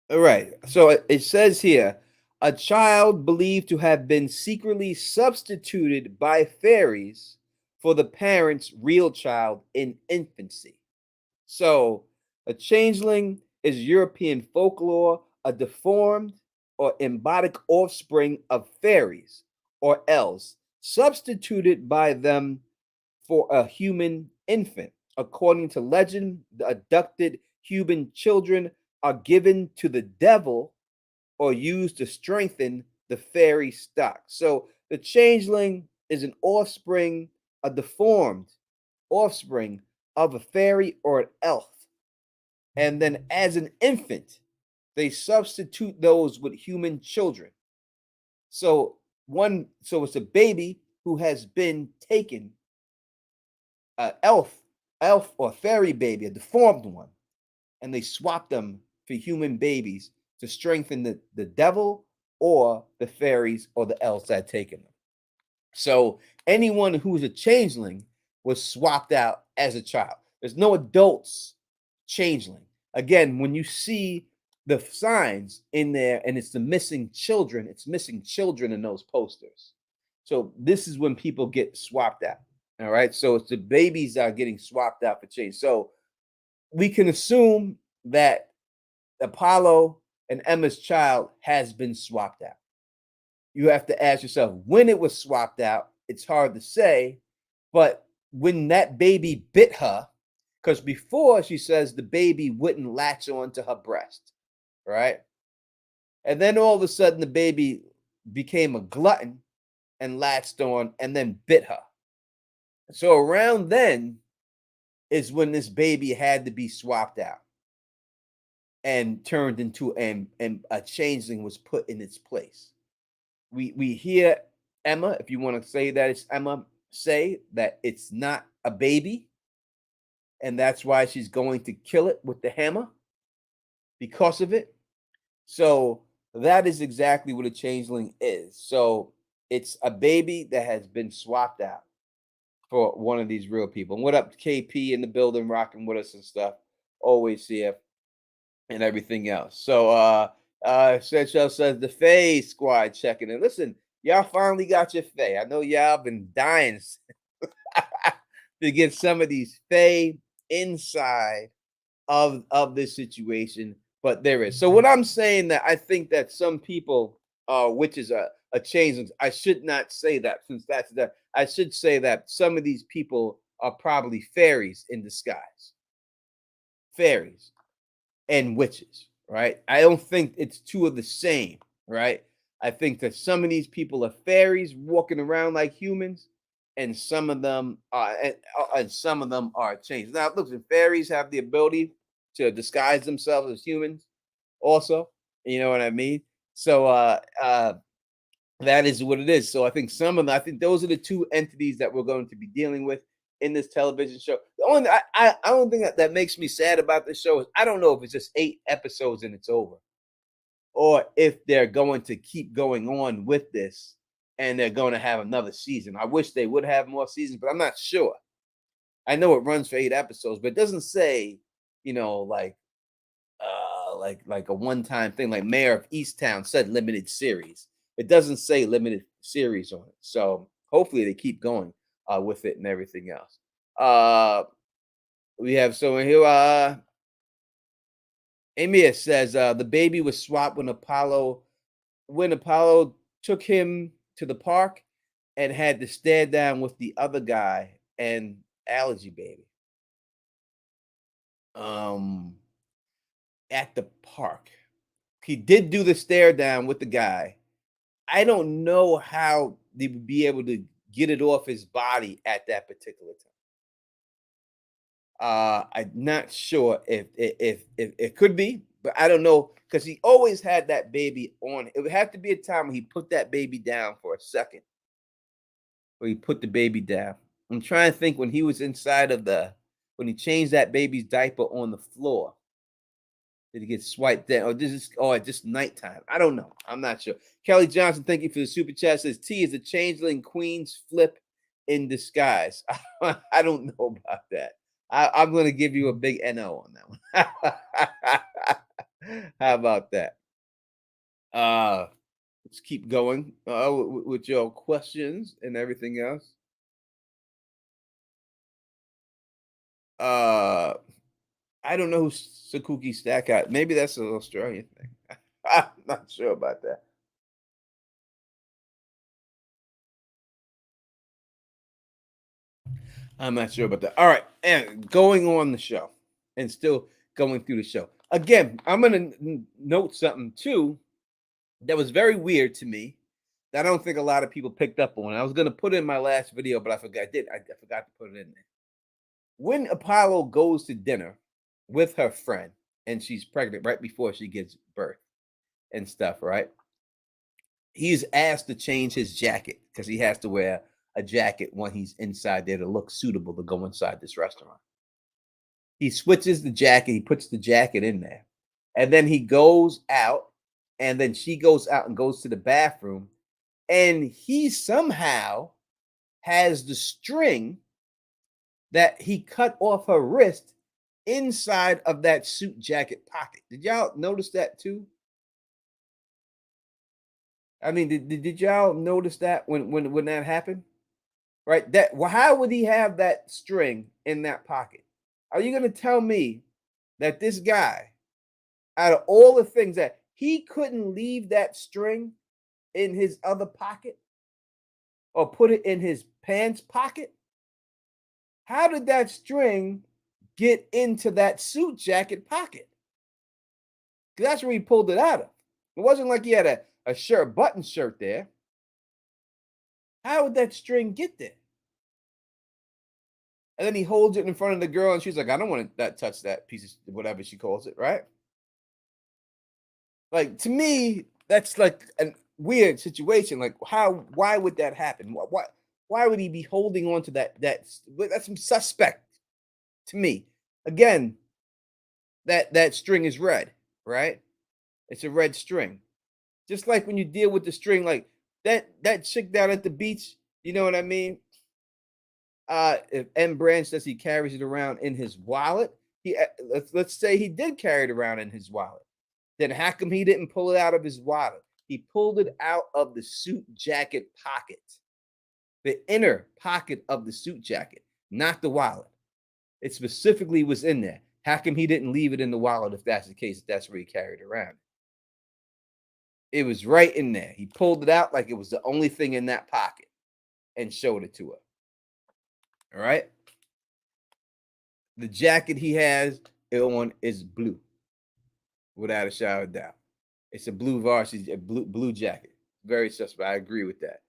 All right. So it says here, a child believed to have been secretly substituted by fairies for the parent's real child in infancy. So a changeling is European folklore, a deformed or embodied offspring of fairies or elves, substituted by them for a human infant. According to legend, the abducted human children are given to the devil or used to strengthen the fairy stock. So the changeling is an offspring, a deformed offspring of a fairy or an elf. And then as an infant, they substitute those with human children. So it's a baby who has been taken, elf or fairy baby, a deformed one, and they swap them for human babies to strengthen the devil or the fairies or the elves that had taken them. So anyone who's a changeling was swapped out as a child. There's no adults changeling. Again, when you see the signs in there and it's missing children in those posters. So this is when people get swapped out. All right. So it's the babies are getting swapped out for change. So we can assume that Apollo and Emma's child has been swapped out. You have to ask yourself when it was swapped out. It's hard to say, but when that baby bit her, because before she says the baby wouldn't latch onto her breast, right? And then all of a sudden the baby became a glutton and latched on and then bit her. So around then is when this baby had to be swapped out and turned into and a changeling was put in its place. We hear Emma, if you want to say that it's Emma, say that it's not a baby, and that's why she's going to kill it with the hammer because of it. So that is exactly what a changeling is. So It's a baby that has been swapped out for one of these real people. And what up, KP in the building, rocking with us and stuff. Always here and everything else. So Seychelles says the Faye squad checking in. Listen, y'all finally got your Faye. I know y'all been dying to get some of these Faye inside of this situation, but there is. So what I'm saying, that I think that some people which is a change. I should not say that, since that's that. I should say that some of these people are probably fairies in disguise. Fairies and witches, right? I don't think it's two of the same, right? I think that some of these people are fairies walking around like humans, and some of them are, and some of them are changed. Now, look, the fairies have the ability to disguise themselves as humans, also. You know what I mean? So, that is what it is. So I think some of them, I think those are the two entities that we're going to be dealing with in this television show. The only I don't think that makes me sad about this show is I don't know if it's just 8 episodes and it's over, or if they're going to keep going on with this and they're going to have another season. I wish they would have more seasons, but I'm not sure. I know it runs for 8 episodes, but it doesn't say, like a one-time thing, like Mayor of Easttown said limited series. It doesn't say limited series on it. So hopefully they keep going with it and everything else. We have someone here. Amir says the baby was swapped when Apollo took him to the park and had to stare down with the other guy and allergy baby. At the park. He did do the stare down with the guy. I don't know how they would be able to get it off his body at that particular time. I'm not sure if it could be, but I don't know, because he always had that baby on. It would have to be a time when he put that baby down for a second, where he put the baby down. I'm trying to think when he was inside of when he changed that baby's diaper on the floor. Did he get swiped down? Or just nighttime? I don't know. I'm not sure. Kelly Johnson, thank you for the super chat. Says T is a changeling queen's flip in disguise. I don't know about that. I'm going to give you a big NO on that one. How about that? Let's keep going with your questions and everything else. I don't know who Sakuki Stack at. Maybe that's an Australian thing. I'm not sure about that. I'm not sure about that. All right, and going on the show, and still going through the show. Again, I'm going to note something too that was very weird to me that I don't think a lot of people picked up on. I was going to put it in my last video, but I forgot. I forgot to put it in there. When Apollo goes to dinner with her friend, and she's pregnant right before she gives birth and stuff, right? He's asked to change his jacket because he has to wear a jacket when he's inside there to look suitable to go inside this restaurant. He switches the jacket, he puts the jacket in there, and then he goes out, and then she goes out and goes to the bathroom, and he somehow has the string that he cut off her wrist inside of that suit jacket pocket. Did y'all notice that too? I mean, did y'all notice that when that happened? Right? How would he have that string in that pocket? Are you going to tell me that this guy, out of all the things, that he couldn't leave that string in his other pocket or put it in his pants pocket? How did that string get into that suit jacket pocket? Because that's where he pulled it out of. It wasn't like he had a button shirt there. How would that string get there? And then he holds it in front of the girl, and she's like, I don't want to touch that piece of whatever she calls it, right? Like, to me, that's like a weird situation. Like, why would that happen? Why would he be holding on to that? That's some suspect to me. Again, that string is red, right? It's a red string. Just like when you deal with the string, like that chick down at the beach, you know what I mean? If M Branch says he carries it around in his wallet, let's say he did carry it around in his wallet. Then how come he didn't pull it out of his wallet? He pulled it out of the suit jacket pocket, the inner pocket of the suit jacket, not the wallet. It specifically was in there. How come he didn't leave it in the wallet if that's the case, if that's where he carried it around? It was right in there. He pulled it out like it was the only thing in that pocket and showed it to her. All right. The jacket he has on is blue, without a shadow of doubt. It's a blue varsity, a blue jacket. Very suspect. I agree with that.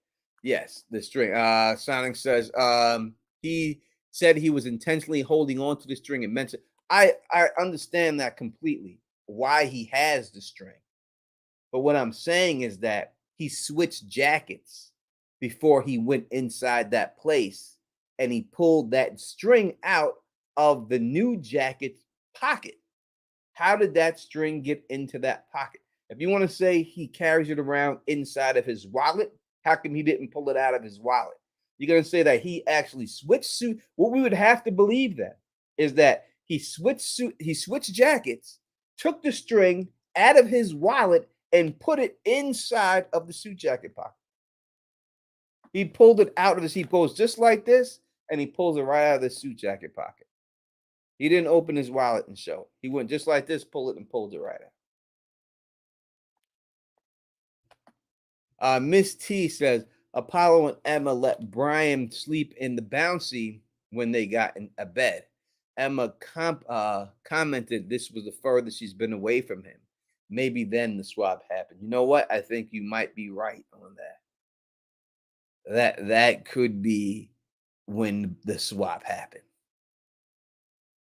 Yes, the string. Sonic says he said he was intentionally holding on to the string and meant to. I understand that completely. Why he has the string. But what I'm saying is that he switched jackets before he went inside that place, and he pulled that string out of the new jacket's pocket. How did that string get into that pocket? If you want to say he carries it around inside of his wallet, how come he didn't pull it out of his wallet? You're going to say that he actually switched suit. What we would have to believe then is that he switched jackets, took the string out of his wallet, and put it inside of the suit jacket pocket. He pulled it out of his, he goes just like this, and he pulls it right out of the suit jacket pocket. He didn't open his wallet and show it. He went just like this, pull it, and pulled it right out. Miss T says, Apollo and Emma let Brian sleep in the bouncy when they got in a bed. Emma commented this was the furthest she's been away from him. Maybe then the swap happened. You know what? I think you might be right on that. That could be when the swap happened.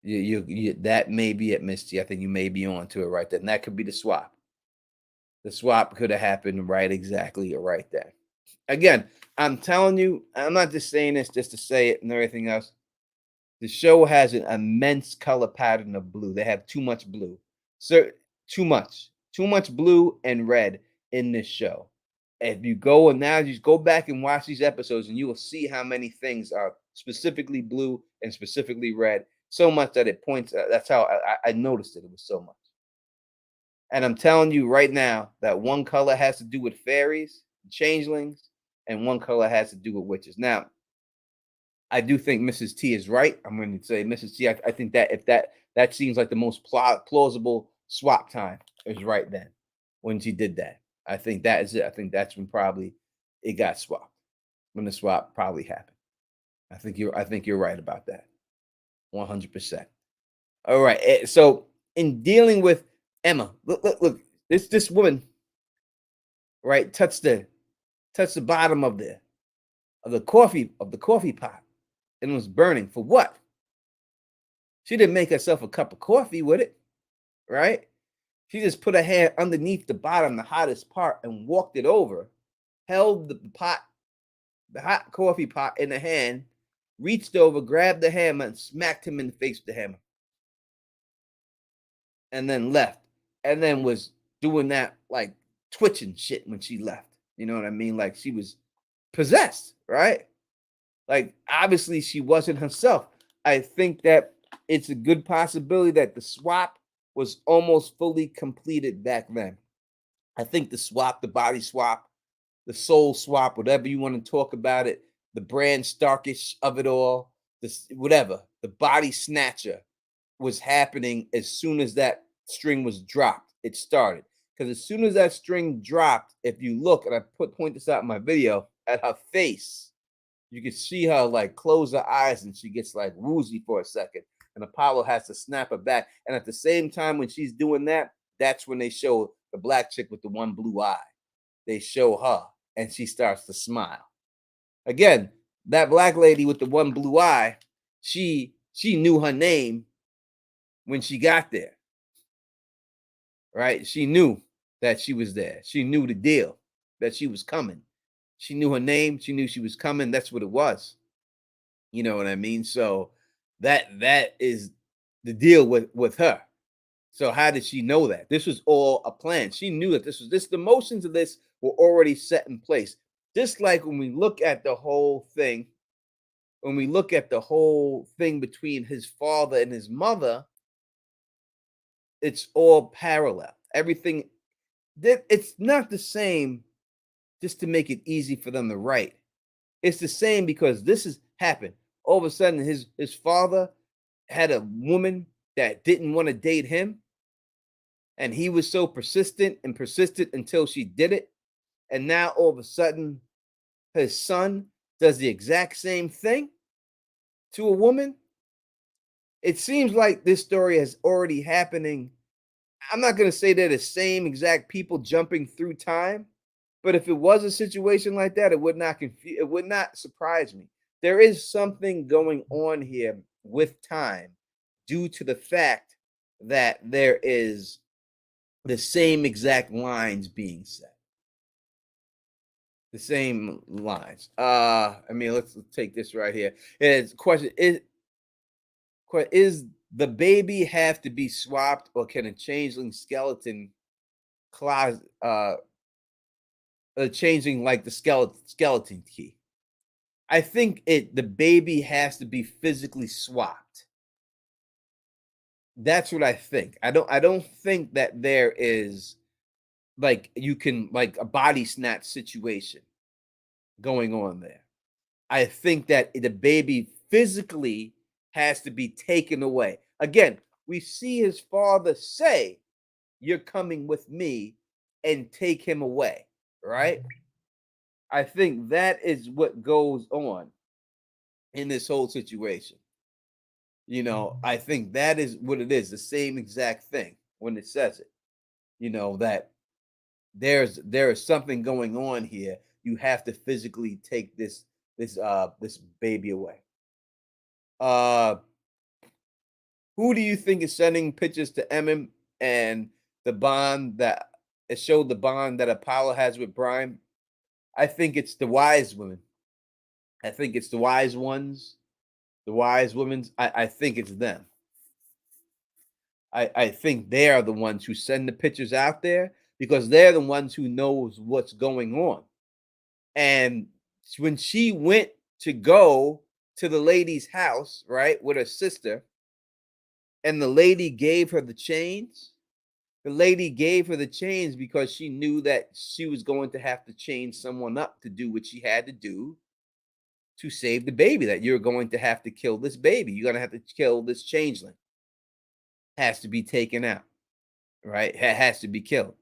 You that may be it, Misty. I think you may be on to it right there. And that could be the swap. The swap could have happened right exactly right there. Again, I'm telling you, I'm not just saying this just to say it and everything else. The show has an immense color pattern of blue. They have too much blue. So too much blue and red in this show. If you go and now just go back and watch these episodes, and you will see how many things are specifically blue and specifically red. So much that it points. That's how I noticed it. It was so much. And I'm telling you right now that one color has to do with fairies, changelings, and one color has to do with witches. Now, I do think Mrs. T is right. I'm going to say Mrs. T. I think that if that seems like the most plausible swap time is right then when she did that. I think that is it. I think that's when probably it got swapped. When the swap probably happened. I think you're right about that. 100%. All right. So in dealing with Emma, look. This woman, right, touched the bottom of the coffee pot, and it was burning. For what? She didn't make herself a cup of coffee with it, right? She just put her hand underneath the bottom, the hottest part, and walked it over, held the pot, the hot coffee pot in the hand, reached over, grabbed the hammer, and smacked him in the face with the hammer. And then left. And then was doing that, like, twitching shit when she left. You know what I mean? Like, she was possessed, right? Like, obviously, she wasn't herself. I think that it's a good possibility that the swap was almost fully completed back then. I think the swap, the body swap, the soul swap, whatever you want to talk about it, the Bran Starkish of it all, this whatever, the body snatcher was happening as soon as that string was dropped. It started. Because as soon as that string dropped, if you look, and I point this out in my video, at her face, you can see her like close her eyes and she gets like woozy for a second. And Apollo has to snap her back. And at the same time, when she's doing that, that's when they show the black chick with the one blue eye. They show her and she starts to smile. Again, that black lady with the one blue eye, she knew her name when she got there. Right? She knew that she was there. She knew the deal, that she was coming. She knew her name. She knew she was coming. That's what it was. You know what I mean? So that is the deal with her. So how did she know that? This was all a plan. She knew that the motions of this were already set in place. Just like when we look at the whole thing, between his father and his mother, it's all parallel. Everything that it's not the same just to make it easy for them to write. It's the same because this has happened. All of a sudden, his father had a woman that didn't want to date him, and he was so persistent and persistent until she did it. And now all of a sudden, his son does the exact same thing to a woman. It seems like this story is already happening. I'm not going to say they're the same exact people jumping through time, but if it was a situation like that, it would not surprise me. There is something going on here with time due to the fact that there is the same exact lines being said. The same lines. I mean, let's take this right here. It's question is the baby have to be swapped, or can a changeling skeleton closet changing like the skeleton key? I think the baby has to be physically swapped. That's what I think. I don't think that there is like you can like a body snatch situation going on there. I think that the baby physically has to be taken away. Again, we see his father say, "You're coming with me," and take him away, right? I think that is what goes on in this whole situation. I think that is what it is, the same exact thing when it says it. That there is something going on here. You have to physically take this baby away. Uh who do you think is sending pictures to Emmett, and the bond that it showed the bond that Apollo has with Brian? I think it's the wise women. I think it's the wise ones, the wise women. I think it's them. I think they are the ones who send the pictures out there because they're the ones who knows what's going on. And when she went to go to the lady's house, right, with her sister, and the lady gave her the chains, because she knew that she was going to have to chain someone up to do what she had to do to save the baby, that you're going to have to kill this baby. You're going to have to kill this changeling. Has to be taken out, right? Has to be killed.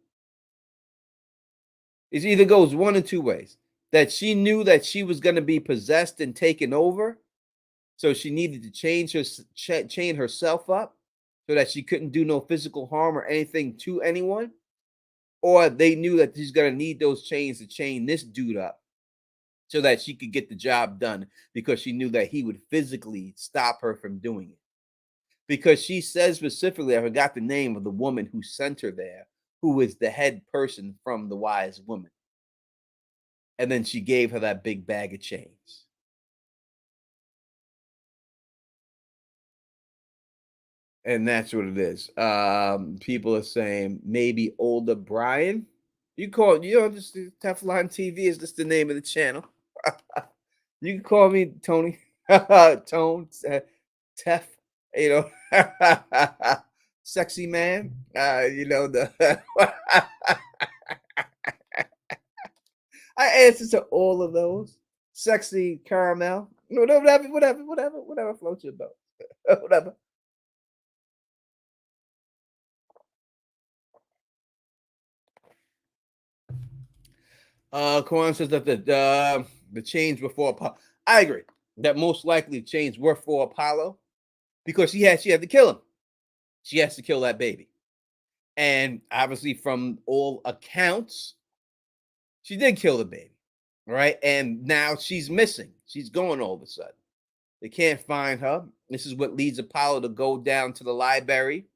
It either goes one or two ways. That she knew that she was going to be possessed and taken over, so she needed to chain herself up so that she couldn't do no physical harm or anything to anyone, or they knew that she's going to need those chains to chain this dude up so that she could get the job done, because she knew that he would physically stop her from doing it. Because she says specifically, I forgot the name of the woman who sent her there, who is the head person from the wise woman. And then she gave her that big bag of chains. And that's what it is. People are saying maybe older Brian. Just Teflon TV is just the name of the channel. You can call me Tony. Tone, Tef, sexy man. The I answer to all of those. Sexy caramel. Whatever floats your boat. Whatever. Kwan says that the chains were for Apollo. I agree that most likely the chains were for Apollo because she had to kill him. She has to kill that baby. And obviously, from all accounts, she did kill the baby. Right. And now she's missing. She's gone all of a sudden. They can't find her. This is what leads Apollo to go down to the library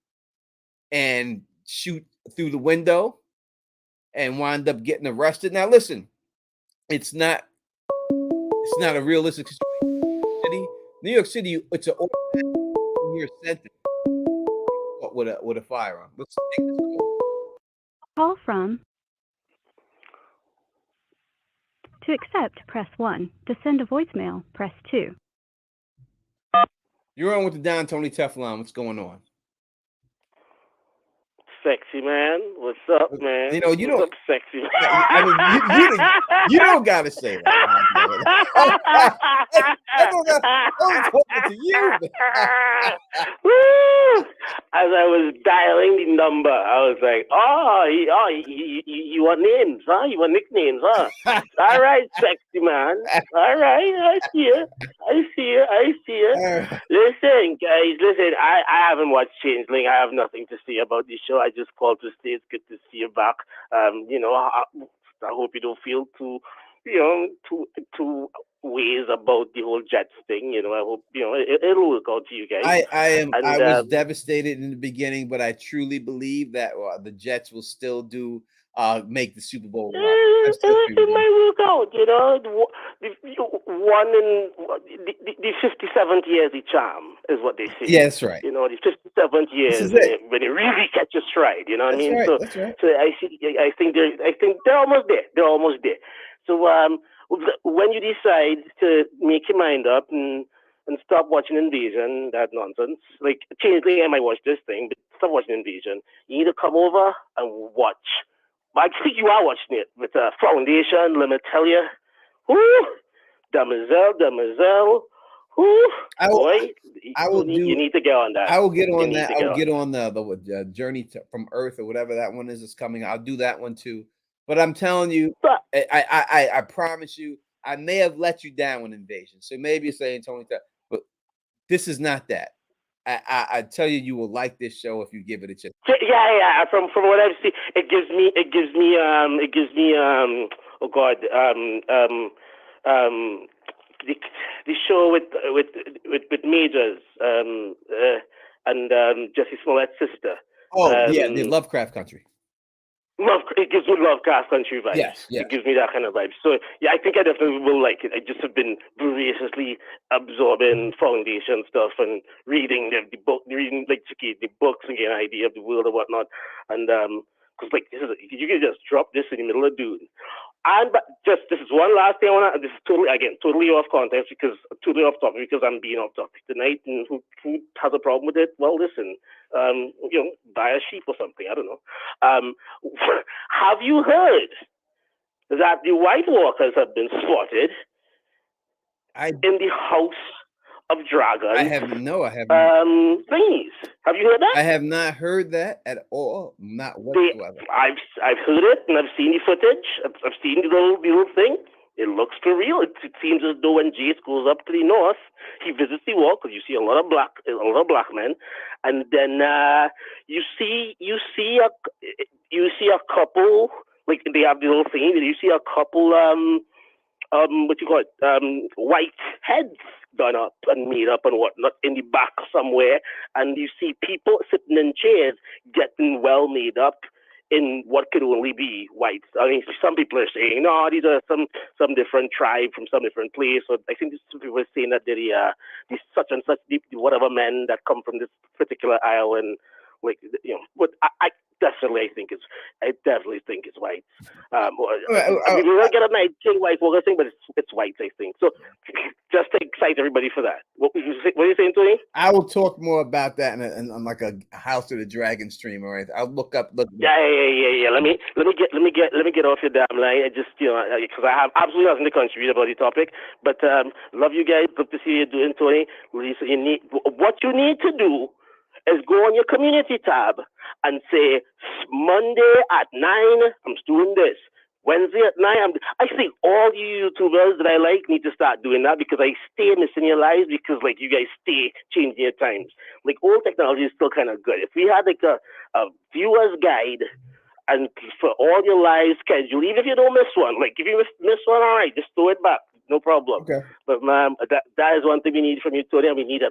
and shoot through the window and wind up getting arrested. Now, listen, it's not a realistic situation. New York City, it's an year sentence with a firearm. Let's take this call from To accept, press 1. To send a voicemail, press 2. You're on with the Don Tony Teflon. What's going on? Sexy man, what's up, man? You know, you what's don't. up, sexy man? I mean, you don't gotta say that. I was talking to you. Woo! As I was dialing the number, I was like, you want names, huh? You want nicknames, huh? All right, sexy man. All right, I see you. Listen, guys, I haven't watched Changeling. I have nothing to say about this show. I just called to say it's good to see you back. I hope you don't feel too ways about the whole Jets thing. I hope it'll work out to you guys. I was devastated in the beginning, but I truly believe that the Jets will still make the Super Bowl. It might work out, one in the 57th year is the charm, is what they say. Yeah, that's right. The 57th year is when it really catches stride. You know what I mean? Right, that's right. So I think they're almost there. They're almost there. So when you decide to make your mind up and stop watching Invasion, that nonsense, like Changeling, I might watch this thing, but stop watching Invasion. You need to come over and watch. But I think you are watching it with Foundation. Let me tell you, Demoiselle. You need to get on that. I will get on that. I will get on the Journey from Earth or whatever that one is coming. I'll do that one too. But I'm telling you, I promise you, I may have let you down with Invasion. So maybe you're saying Tony, but this is not that. I tell you, you will like this show if you give it a chance. Yeah. From what I've seen, it gives me the show with Majors and Jesse Smollett's sister. The Lovecraft Country. It gives me Lovecraft Country vibes. Yes. It gives me that kind of vibe. So yeah, I think I definitely will like it. I just have been voraciously absorbing Foundation stuff and reading the books and get an idea of the world and whatnot. And because you can just drop this in the middle of Dune. But this is one last thing I want to. This is totally off context totally off topic because I'm being off topic tonight. And who has a problem with it? Well, listen, buy a sheep or something. I don't know. Have you heard that the White Walkers have been spotted in the House of Dragons? I haven't. Thingies. Have you heard that? I have not heard that at all. Not whatsoever. I've heard it and I've seen the footage. I've seen the little thing. It looks for real. It seems as though when Jace goes up to the north, he visits the wall because you see a lot of black men, and then you see a couple, like they have the little thing. You see a couple white heads done up and made up and whatnot in the back somewhere, and you see people sitting in chairs getting well made up in what could only be whites. I mean, some people are saying, no, these are some different tribe from some different place. So I think some people are saying that they're the such and such whatever men that come from this particular island. But I definitely think it's white. We don't get a nice white Walker thing, but it's white, I think. So just to excite everybody for that. What are you saying, Tony? I will talk more about that on like a House of the Dragon stream. All right, I'll look. Yeah. Let me get off your damn line. I just because I have absolutely nothing to contribute about the topic. But love you guys. Love to see you doing, Tony. Lisa, what you need to do is go on your community tab and say, Monday at 9, I'm doing this. Wednesday at 9, I think all you YouTubers that I like need to start doing that because I stay missing your lives because you guys stay changing your times. Old technology is still kind of good. If we had a viewer's guide and for all your live schedule, even if you don't miss one, if you miss one, all right, just throw it back. No problem. Okay. But ma'am, that is one thing we need from you, Tony, and we need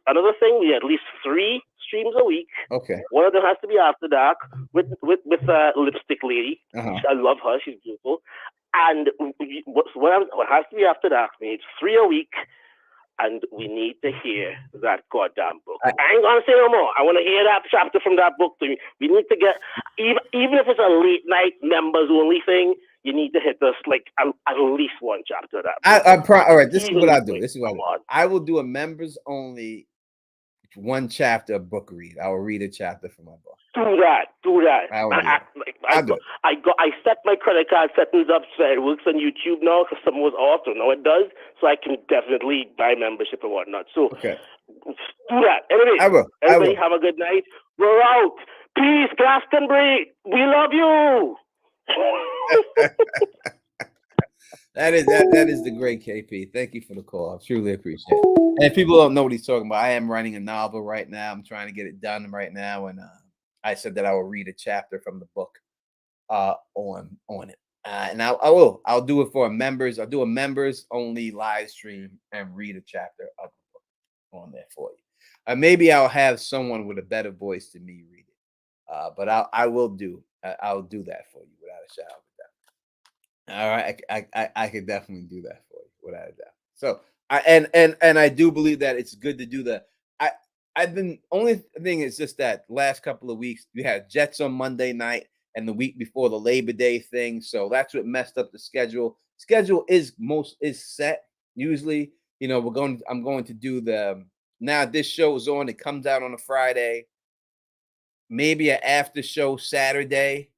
another thing, we need at least 3 streams a week. Okay. One of them has to be after dark with Lipstick Lady. Uh-huh. I love her. She's beautiful. And what has to be after dark, we need 3 a week, and we need to hear that goddamn book. I ain't gonna say no more. I want to hear that chapter from that book. We need to get, even if it's a late night members only thing, you need to hit us like at least one chapter of that. All right, this is what I'll do. Like, This is what I will do a members only one chapter book read. I will read a chapter from my book. Do that. I set my credit card settings up so it works on YouTube now because someone was off, so now it does. So I can definitely buy membership and whatnot. So okay, do that. Anyway, everybody have a good night. We're out. Peace, Glastonbury. We love you. That is the great KP. Thank you for the call. I truly appreciate it. And if people don't know what he's talking about, I am writing a novel right now. I'm trying to get it done right now, and I said that I will read a chapter from the book on it. And I'll do it for members. I'll do a members only live stream and read a chapter of the book on there for you. Maybe I'll have someone with a better voice than me read it. But I'll do that for you without a shadow of a doubt. All right, I could definitely do that for you without a doubt. So I do believe that it's good to do that. I've been only thing is just that last couple of weeks we had Jets on Monday night and the week before the Labor Day thing, so that's what messed up the schedule. Schedule is set usually. You know, I'm going to do now this show is on. It comes out on a Friday. Maybe an after show Saturday.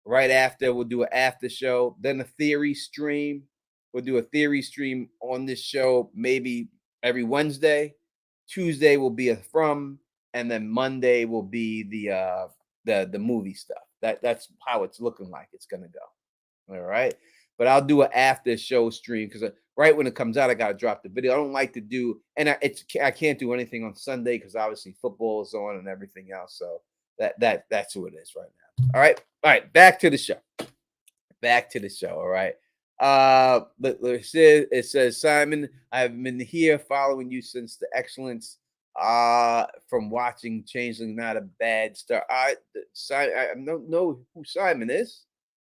Right after, we'll do an after show, then a theory stream. We'll do a theory stream on this show maybe every Wednesday. Tuesday will be a from, and then Monday will be the movie stuff. That's how it's looking like it's gonna go. All right, but I'll do an after show stream because right when it comes out, I gotta drop the video. I don't like to do, and I can't do anything on Sunday because obviously football is on and everything else. So that's who it is right now. All right, back to the show. All right. It says, Simon, I've been here following you since the excellence from watching Changeling, not a bad start. I don't know who Simon is,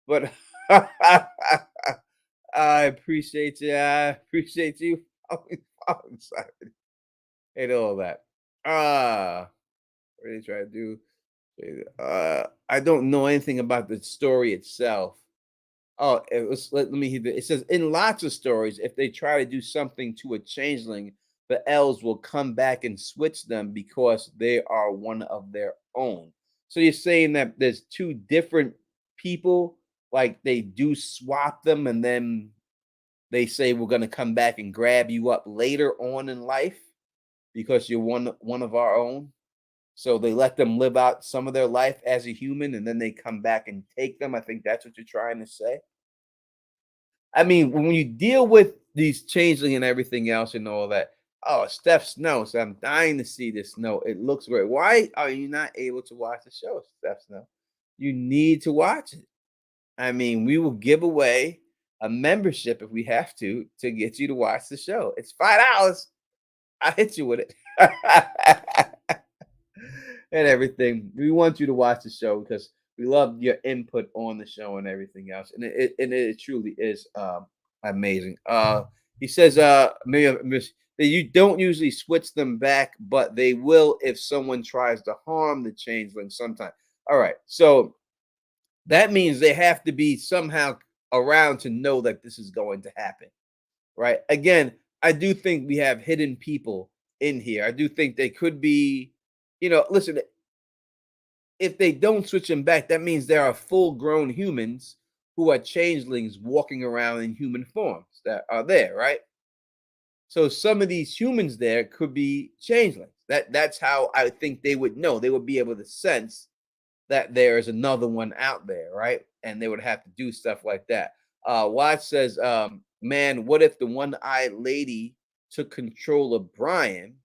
but I appreciate you. I appreciate you following Simon and all that. What are they trying to do? I don't know anything about the story itself. Oh, let me hear it says in lots of stories, if they try to do something to a changeling, the elves will come back and switch them because they are one of their own. So you're saying that there's two different people, like they do swap them, and then they say we're going to come back and grab you up later on in life because you're one of our own. So they let them live out some of their life as a human, and then they come back and take them. I think that's what you're trying to say. I mean, when you deal with these changeling and everything else and all that, oh, Steph Snow. So I'm dying to see this Snow. It looks great. Why are you not able to watch the show, Steph Snow? You need to watch it. I mean, we will give away a membership if we have to get you to watch the show. It's $5. I'll hit you with it. And everything. We want you to watch the show because we love your input on the show and everything else. And it truly is amazing. He says maybe that you don't usually switch them back, but they will if someone tries to harm the changeling sometime. All right. So that means they have to be somehow around to know that this is going to happen. Right. Again, I do think we have hidden people in here. I do think they could be, listen, if they don't switch them back, that means there are full-grown humans who are changelings walking around in human forms that are there, right? So some of these humans there could be changelings. That's how I think they would know. They would be able to sense that there is another one out there, right? And they would have to do stuff like that. Watch says, man, what if the one-eyed lady took control of Brian?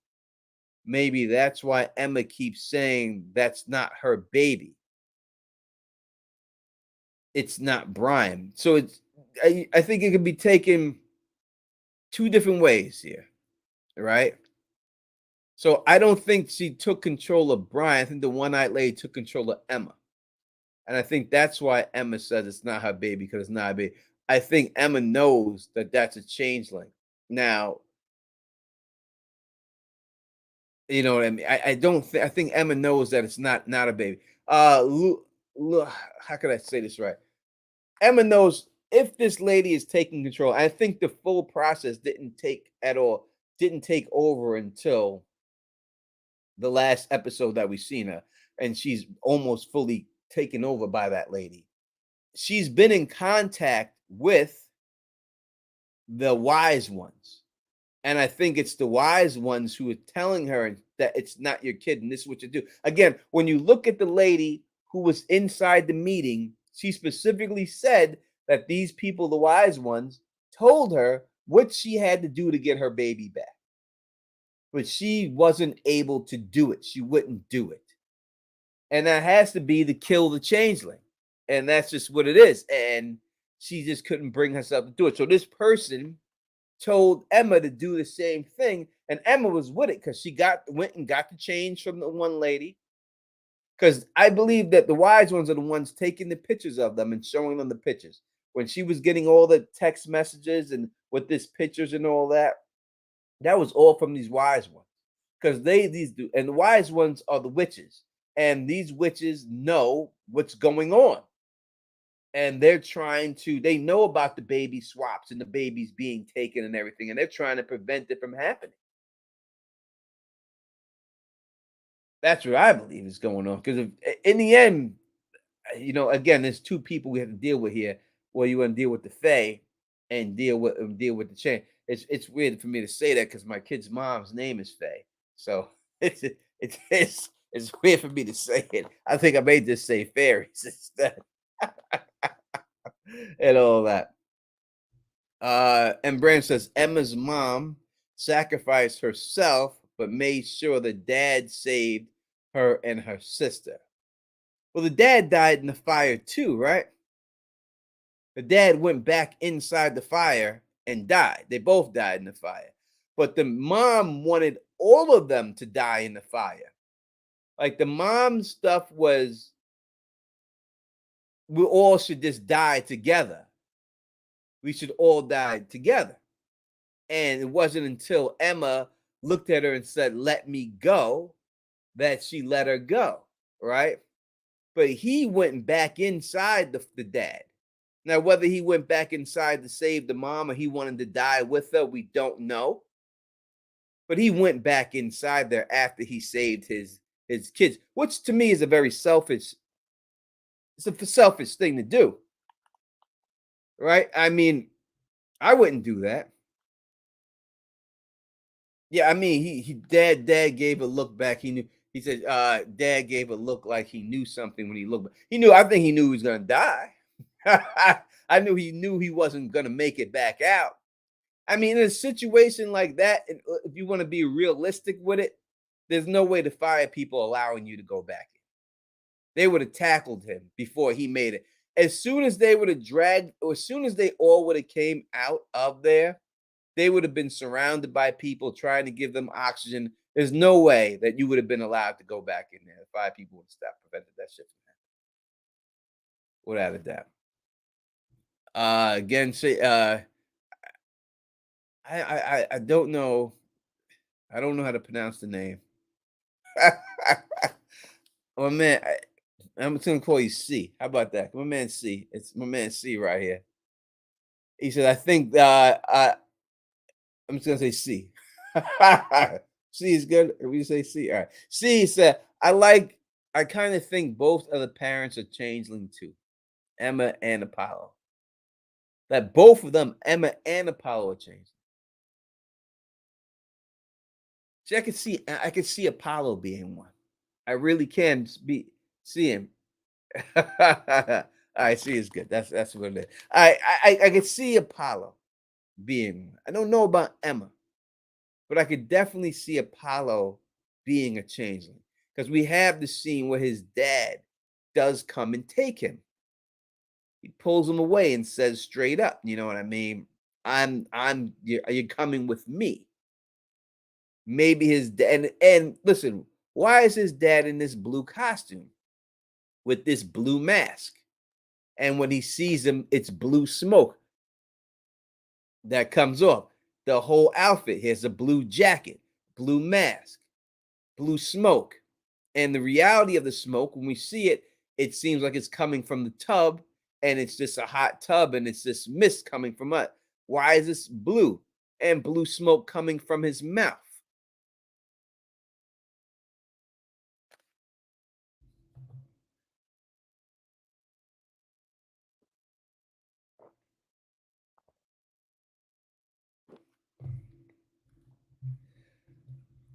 Maybe that's why Emma keeps saying that's not her baby. It's not Brian. So I think it can be taken two different ways here, right? So I don't think she took control of Brian. I think the one-eyed lady took control of Emma. And I think that's why Emma says it's not her baby, because it's not a baby. I think Emma knows that that's a changeling. Now, you know what I mean? I think Emma knows that it's not a baby. How could I say this right? Emma knows if this lady is taking control, I think the full process didn't take over until the last episode that we've seen her, and she's almost fully taken over by that lady. She's been in contact with the wise ones. And I think it's the wise ones who are telling her that it's not your kid and this is what you do. Again, when you look at the lady who was inside the meeting, she specifically said that these people, the wise ones, told her what she had to do to get her baby back. But she wasn't able to do it. She wouldn't do it. And that has to be to kill the changeling. And that's just what it is. And she just couldn't bring herself to do it. So this person told Emma to do the same thing, and Emma was with it because she went and got the change from the one lady. Because I believe that the wise ones are the ones taking the pictures of them and showing them the pictures. When she was getting all the text messages and with these pictures and all that, that was all from these wise ones. Because and the wise ones are the witches, and these witches know what's going on. And they know about the baby swaps and the babies being taken and everything, and they're trying to prevent it from happening. That's what I believe is going on. Because in the end, again, there's two people we have to deal with here. Well, you want to deal with the Fae and deal with the chain. It's weird for me to say that because my kid's mom's name is Fae, so it's weird for me to say it. I think I may just say Fairies instead. And all that. And Brand says Emma's mom sacrificed herself, but made sure the dad saved her and her sister. Well, the dad died in the fire too, right? The dad went back inside the fire and died. They both died in the fire. But the mom wanted all of them to die in the fire. Like the mom's stuff was, we all should just die together. We should all die together. And it wasn't until Emma looked at her and said, "Let me go," that she let her go, right? But he went back inside the dad. Now, whether he went back inside to save the mom or he wanted to die with her, we don't know. But he went back inside there after he saved his kids, which to me is a very selfish thing to do. Right? I mean, I wouldn't do that. Yeah, I mean, dad gave a look back. He knew. He said, dad gave a look like he knew something when he looked back. I think he knew he was gonna die. I knew he wasn't gonna make it back out. I mean, in a situation like that, if you want to be realistic with it, there's no way the fire people allowing you to go back in. They would have tackled him before he made it. As soon as they would have dragged, or as soon as they all would have came out of there, they would have been surrounded by people trying to give them oxygen. There's no way that you would have been allowed to go back in there. The fire people would have stopped, prevented that shit from happening. Without a doubt. Again, say I don't know. I don't know how to pronounce the name. Oh man, I'm just gonna call you C. How about that? My man C. It's my man C right here. He said, I think I'm just gonna say C. C is good. Or we say C. All right. C said, I kind of think both of the parents are changeling too. Emma and Apollo. That both of them, Emma and Apollo, are changing. See, I could see Apollo being one. I really can see him. All right, C is good. That's what it is. I could see Apollo being one. I don't know about Emma, but I could definitely see Apollo being a changeling because we have the scene where his dad does come and take him. He pulls him away and says straight up, you know what I mean? You're coming with me. Maybe his dad, and listen, why is his dad in this blue costume with this blue mask? And when he sees him, it's blue smoke that comes off. The whole outfit. He has a blue jacket, blue mask, blue smoke. And the reality of the smoke, when we see it, it seems like it's coming from the tub and it's just a hot tub, and it's this mist coming from it. Why is this blue? And blue smoke coming from his mouth.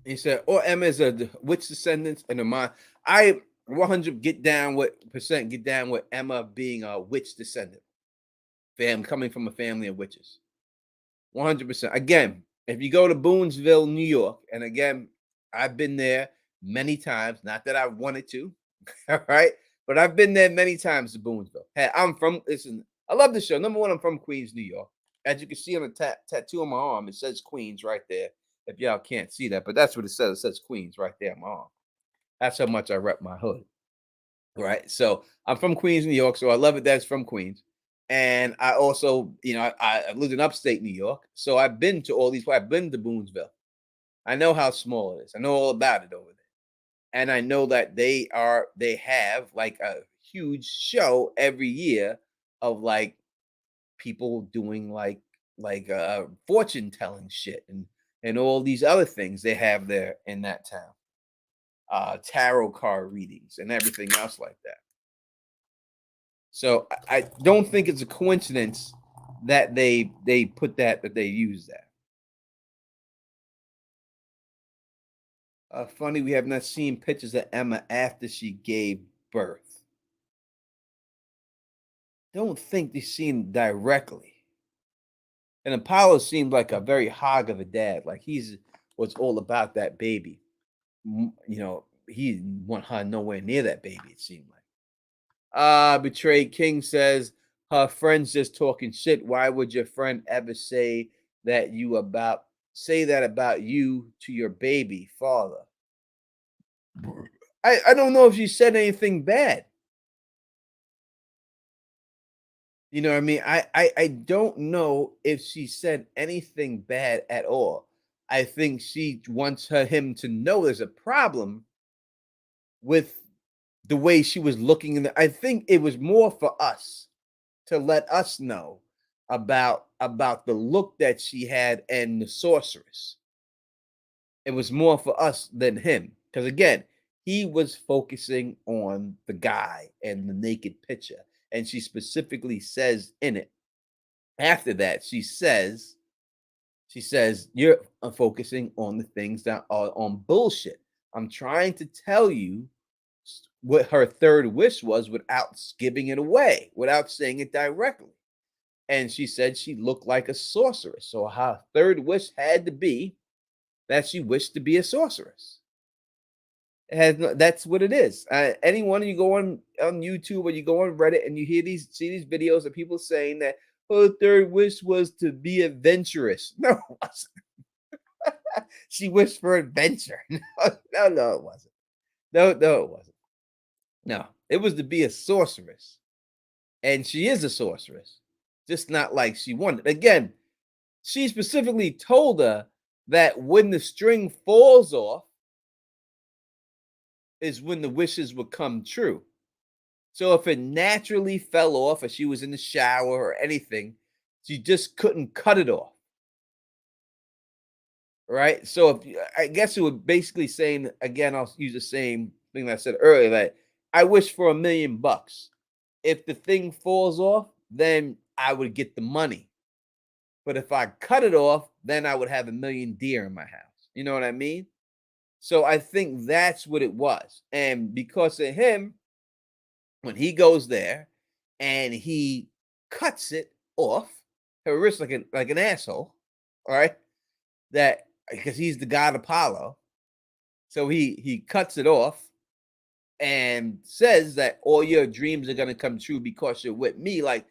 He said, or Emma is a witch descendants and a mind. I 100 get down with Emma being a witch descendant. Coming from a family of witches. 100%. Again, if you go to Booneville, New York, and again, I've been there many times. Not that I wanted to, all right, but I've been there many times to Booneville. Hey, listen, I love the show. Number one, I'm from Queens, New York. As you can see on the tattoo on my arm, it says Queens right there. If y'all can't see that, but that's what it says. It says Queens right there on my arm. That's how much I rep my hood. Right. So I'm from Queens, New York. So I love it that it's from Queens. And I also, I lived in upstate New York. So I've been to all these. I've been to Booneville. I know how small it is. I know all about it over there. And I know that they have like a huge show every year of like people doing like fortune telling shit and all these other things they have there in that town. Tarot card readings and everything else like that. So I don't think it's a coincidence that they put that they use that. Funny, we have not seen pictures of Emma after she gave birth. Don't think they've seen directly. And Apollo seemed like a very hog of a dad. Like he's was all about that baby. He didn't want her nowhere near that baby, it seemed like. Betrayed King says her friend's just talking shit. Why would your friend ever say that about you to your baby father? I don't know if she said anything bad. You know what I mean? I don't know if she said anything bad at all. I think she wants him to know there's a problem with the way she was looking I think it was more for us to let us know about the look that she had and the sorceress. It was more for us than him. Because again, he was focusing on the guy and the naked picture. And she specifically says in it, after that, she says, you're focusing on the things that are on bullshit. I'm trying to tell you what her third wish was without giving it away, without saying it directly. And she said she looked like a sorceress. So her third wish had to be that she wished to be a sorceress. That's what it is. Anyone you go on YouTube or you go on Reddit and you see these videos of people saying that her third wish was to be adventurous. No, it wasn't. She wished for adventure. No, it wasn't. No, it wasn't. No, it was to be a sorceress. And she is a sorceress. Just not like she wanted. Again, she specifically told her that when the string falls off is when the wishes would come true. So if it naturally fell off or she was in the shower or anything, she just couldn't cut it off. Right? So I guess it would basically saying, again, I'll use the same thing that I said earlier, that I wish for $1 million. If the thing falls off, then I would get the money. But if I cut it off, then I would have 1 million deer in my house. You know what I mean? So I think that's what it was. And because of him, when he goes there and he cuts it off, her wrist like an asshole, all right? That because he's the god Apollo. So he cuts it off and says that all your dreams are gonna come true because you're with me. Like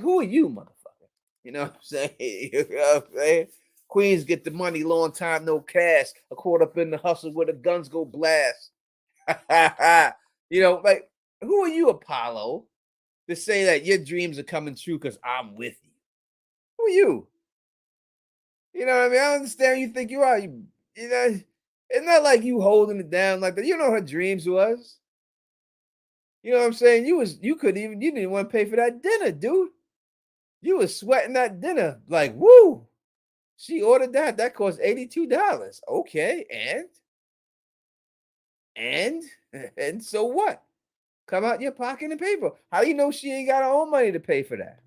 who are you, motherfucker? You know what I'm saying? You know what I'm saying? Queens get the money, long time no cash. I caught up in the hustle where the guns go blast. Like who are you, Apollo, to say that your dreams are coming true because I'm with you? Who are you? You know what I mean? I don't understand who you think you are. It's not like you holding it down like that. You know her dreams was. You know what I'm saying? You didn't want to pay for that dinner, dude. You was sweating that dinner like, woo. She ordered that. That cost $82. Okay, and and so what? Come out your pocket and pay for it. How do you know she ain't got her own money to pay for that?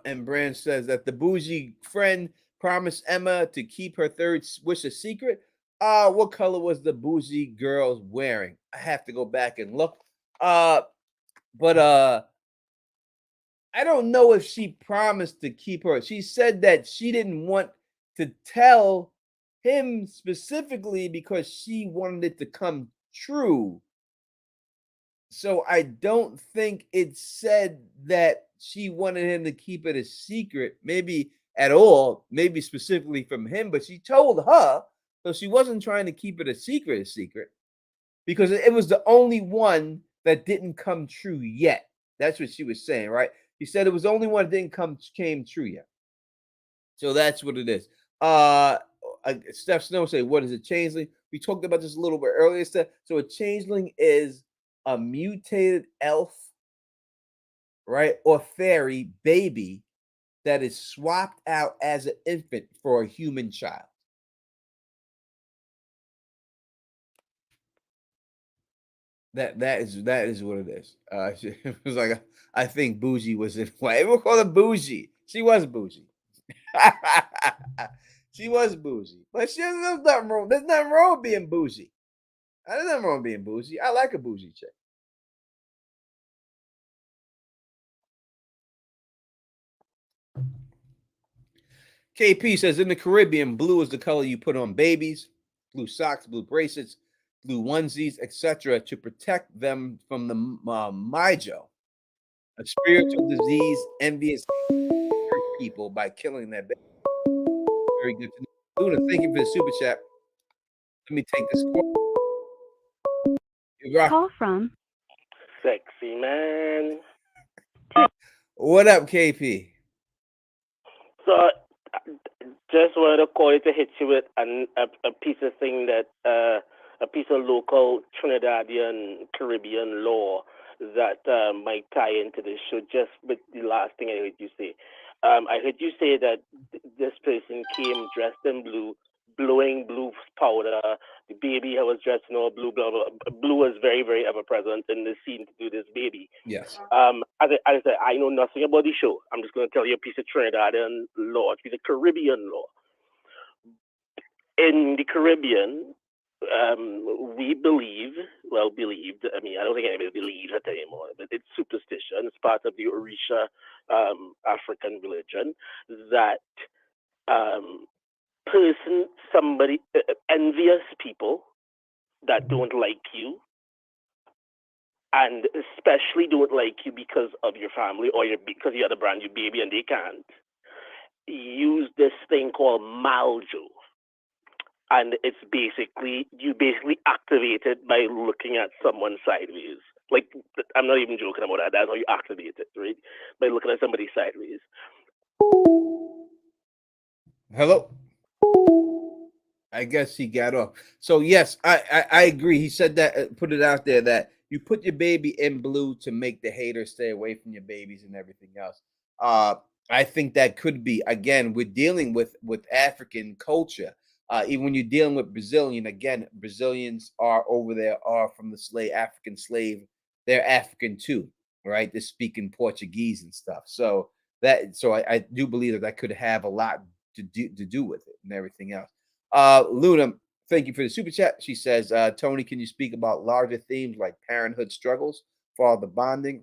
And Brand says that the bougie friend promised Emma to keep her third wish a secret. What color was the bougie girl wearing? I have to go back and look. But I don't know if she promised to keep her. She said that she didn't want to tell him specifically because she wanted it to come true. So I don't think it said that she wanted him to keep it a secret, maybe at all, maybe specifically from him, but she told her, so she wasn't trying to keep it a secret, because it was the only one that didn't come true yet. That's what she was saying, right? She said it was the only one that came true yet. So that's what it is. Steph Snow say, what is a changeling? We talked about this a little bit earlier, Steph. So a changeling is a mutated elf, right, or fairy baby that is swapped out as an infant for a human child. That is what it is. It was like I think Bougie was in. Why we'll call her Bougie? She was Bougie. She was bougie, but there's nothing wrong. There's nothing wrong with being bougie. There's nothing wrong with being bougie. I like a bougie chick. KP says in the Caribbean, blue is the color you put on babies, blue socks, blue bracelets, blue onesies, etc., to protect them from the Mijo, a spiritual disease envious people by killing their baby. Very good to know. Luna, thank you for the super chat. Let me take this call. Call from Sexy man. What up, KP? So, just wanted to call you to hit you with a piece of thing that a piece of local Trinidadian Caribbean law that might tie into this show. Just with the last thing I heard you say, I heard you say that this person came dressed in blue, blowing blue powder. The baby was dressed in all blue. Blah, blah, blah. Blue was very, very ever present in the scene to do this baby. Yes. As I said, I know nothing about the show. I'm just going to tell you a piece of Trinidadian law, a piece of Caribbean law. In the Caribbean, we believed, I mean, I don't think anybody believes it anymore, but it's superstition. It's part of the Orisha African religion that envious people that don't like you, and especially don't like you because of your family or because you're the brand new baby and they can't, use this thing called maljo. And it's basically, you activate it by looking at someone sideways. Like, I'm not even joking about that. That's how you activate it, right? By looking at somebody sideways. Hello? I guess he got off. So yes, I agree. He said that, put it out there that you put your baby in blue to make the haters stay away from your babies and everything else. I think that could be, again, we're dealing with African culture. Even when you're dealing with Brazilian, again, Brazilians are over there, are from the African slave. They're African too, right? They're speaking Portuguese and stuff. So I do believe that could have a lot to do with it and everything else. Luna, thank you for the super chat. She says, Tony, can you speak about larger themes like parenthood struggles, father bonding,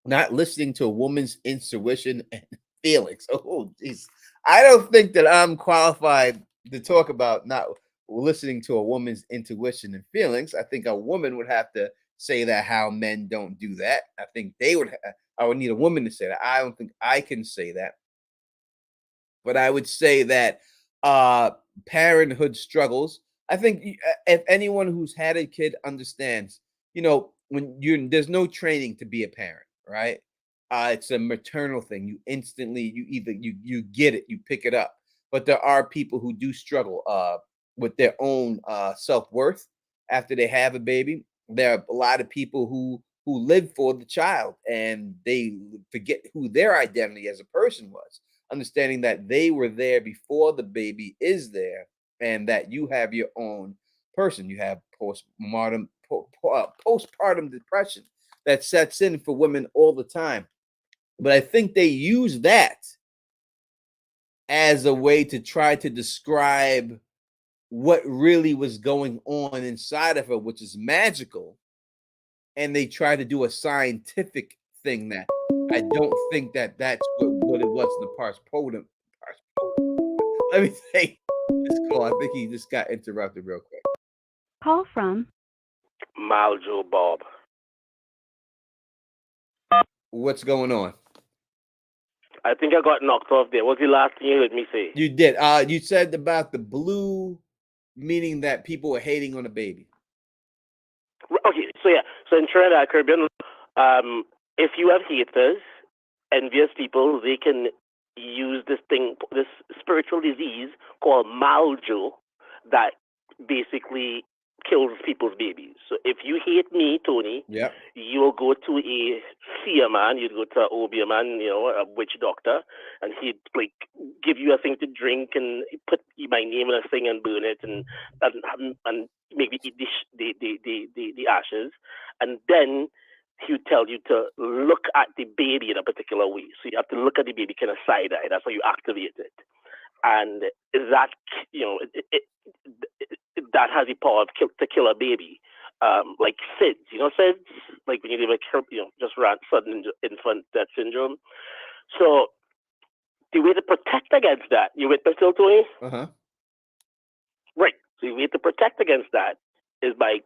not listening to a woman's intuition and feelings? Oh, geez. I don't think that I'm qualified to talk about not listening to a woman's intuition and feelings. I think a woman would have to say that, how men don't do that. I think I would need a woman to say that. I don't think I can say that. But I would say that parenthood struggles, I think if anyone who's had a kid understands, when there's no training to be a parent, right? It's a maternal thing. You instantly, you get it, you pick it up. But there are people who do struggle. with their own self-worth after they have a baby. There are a lot of people who live for the child and they forget who their identity as a person was, understanding that they were there before the baby is there, and that you have your own person. You have postpartum depression that sets in for women all the time. But I think they use that as a way to try to describe what really was going on inside of her, which is magical. And they try to do a scientific thing that I don't think that that's what it was in the postpartum. Let me take this call. I think he just got interrupted real quick. Call from Maljo Bob. What's going on? I think I got knocked off there. What's the last thing you heard me say? You did. You said about the blue, meaning that people were hating on the baby. Okay, so yeah, so in Trinidad, Caribbean, if you have haters, envious people, they can use this spiritual disease called Maljo that basically kills people's babies. So if you hate me, Tony, Yep. you'll go to a seer man, you'd go to an Obia man, a witch doctor, and he'd like give you a thing to drink and put my name in a thing and burn it and maybe eat the ashes, and then he would tell you to look at the baby in a particular way. So you have to look at the baby kind of side eye. That's how you activate it, and that that has the power to kill a baby. Like SIDS, SIDS, like when you live just ran sudden infant death syndrome. So the way to protect against that, you with me still, Tony? Right. So the way to protect against that is by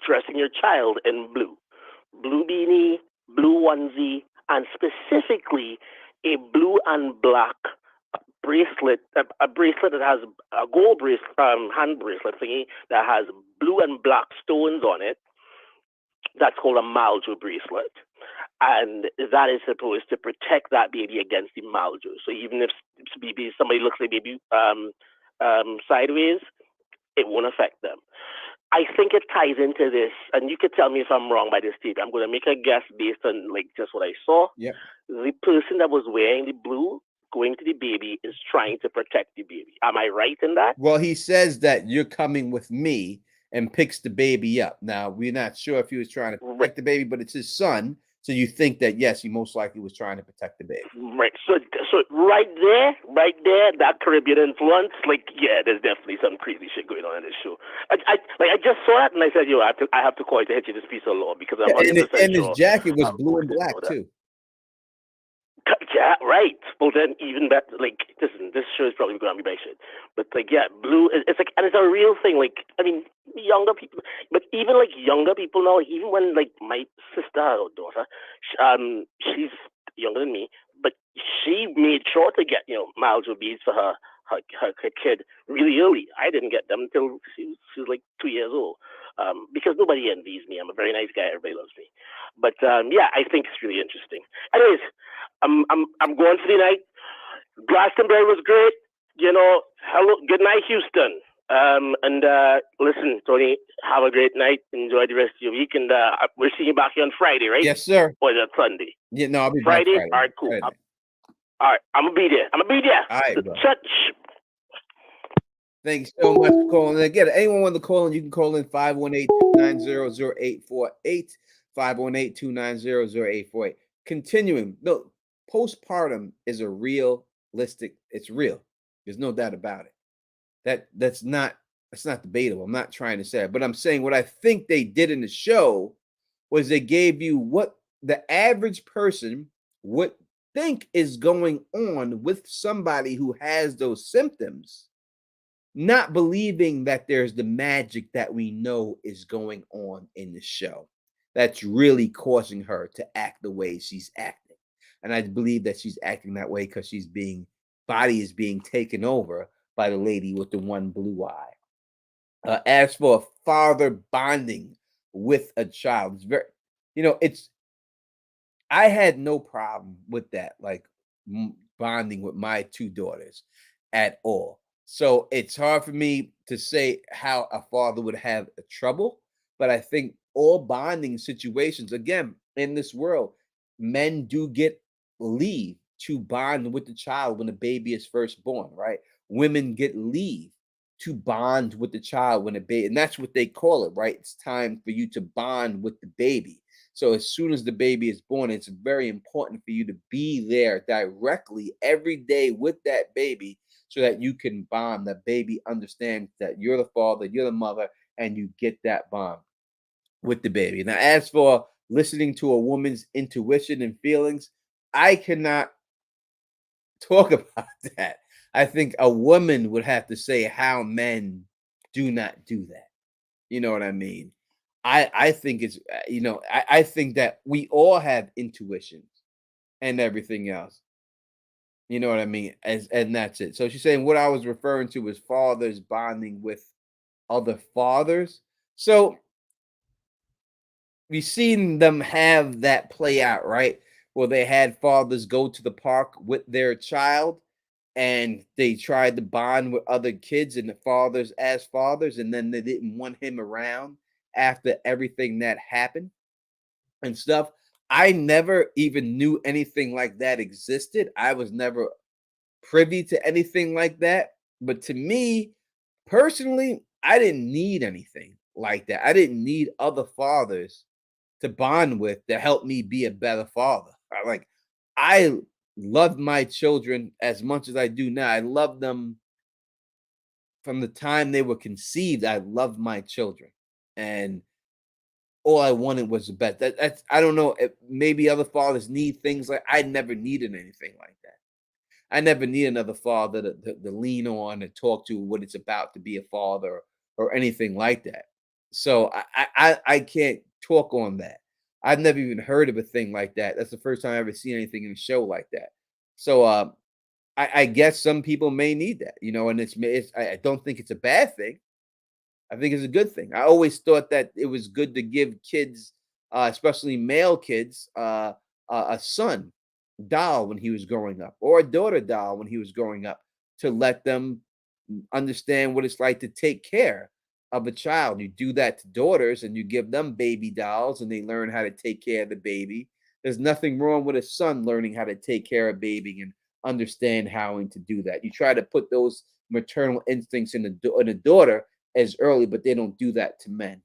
dressing your child in blue. Blue beanie, blue onesie, and specifically a blue and black bracelet, a bracelet that has a gold bracelet, hand bracelet thingy that has blue and black stones on it. That's called a Maljo bracelet. And that is supposed to protect that baby against the Maljo. So even if somebody looks like baby sideways, it won't affect them. I think it ties into this, and you could tell me if I'm wrong by this statement. I'm going to make a guess based on like just what I saw. Yep. The person that was wearing the blue going to the baby is trying to protect the baby. Am I right in that? Well, he says that you're coming with me and picks the baby up. Now, we're not sure if he was trying to protect the baby, but it's his son. So you think that, yes, he most likely was trying to protect the baby. Right. So right there, that Caribbean influence, like, yeah, there's definitely some crazy shit going on in this show. I just saw that and I said, I have to call you to hit you this piece of law because I'm 100% and sure. his jacket was blue and black too. Yeah, right. Well, then even better. Like, listen, this show is probably going to be my shit. But like, yeah, blue. It's like, and it's a real thing. Like, I mean, younger people, but even like younger people now. Even when like my sister or daughter, she's younger than me, but she made sure to get Maljo beads for her kid really early. I didn't get them until she was like 2 years old. Because nobody envies me. I'm a very nice guy. Everybody loves me. But yeah, I think it's really interesting. Anyways, I'm going for the night. Glastonbury was great. Hello, good night, Houston. And listen, Tony, have a great night. Enjoy the rest of your week, and we'll see you back here on Friday, right? Yes, sir. Or is that Sunday? Yeah, no, I'll be Friday. back Friday. All right, cool. Friday. All right, I'm gonna be there. All right, bro. Church. Thanks so much for calling. And again, anyone want to call in, you can call in 518-290-0848, 518-290-0848. Continuing, no, postpartum is a realistic, it's real. There's no doubt about it. That's not debatable. I'm not trying to say it, but I'm saying what I think they did in the show was they gave you what the average person would think is going on with somebody who has those symptoms, not believing that there's the magic that we know is going on in the show that's really causing her to act the way she's acting. And I believe that she's acting that way because body is being taken over by the lady with the one blue eye. As for a father bonding with a child, it's very, I had no problem with that, like bonding with my two daughters at all. So it's hard for me to say how a father would have a trouble, but I think all bonding situations, again, in this world, men do get leave to bond with the child when the baby is first born, right? Women get leave to bond with the child when a baby, and that's what they call it, right? It's time for you to bond with the baby. So as soon as the baby is born, it's very important for you to be there directly every day with that baby so that you can bond. The baby understands that you're the father, you're the mother, and you get that bond with the baby. Now, as for listening to a woman's intuition and feelings, I cannot talk about that. I think a woman would have to say how men do not do that. You know what I mean? I think it's I think that we all have intuitions and everything else. You know what I mean? And that's it. So she's saying what I was referring to was fathers bonding with other fathers. So we've seen them have that play out, right? Where they had fathers go to the park with their child and they tried to bond with other kids and the fathers as fathers, and then they didn't want him around after everything that happened and stuff. I never even knew anything like that existed. I was never privy to anything like that. But to me, personally, I didn't need anything like that. I didn't need other fathers to bond with to help me be a better father. I love my children as much as I do now. I love them from the time they were conceived. I loved my children. And all I wanted was the best. That's I don't know if maybe other fathers need things like I never needed anything like that. I never need another father to lean on and talk to what it's about to be a father or anything like that. So I can't talk on that. I've never even heard of a thing like that. That's the first time I ever seen anything in a show like that. So I guess some people may need that, and I don't think it's a bad thing. I think it's a good thing. I always thought that it was good to give kids, especially male kids, a son doll when he was growing up, or a daughter doll when he was growing up, to let them understand what it's like to take care of a child. You do that to daughters, and you give them baby dolls, and they learn how to take care of the baby. There's nothing wrong with a son learning how to take care of baby and understand how to do that. You try to put those maternal instincts in a daughter as early, but they don't do that to men,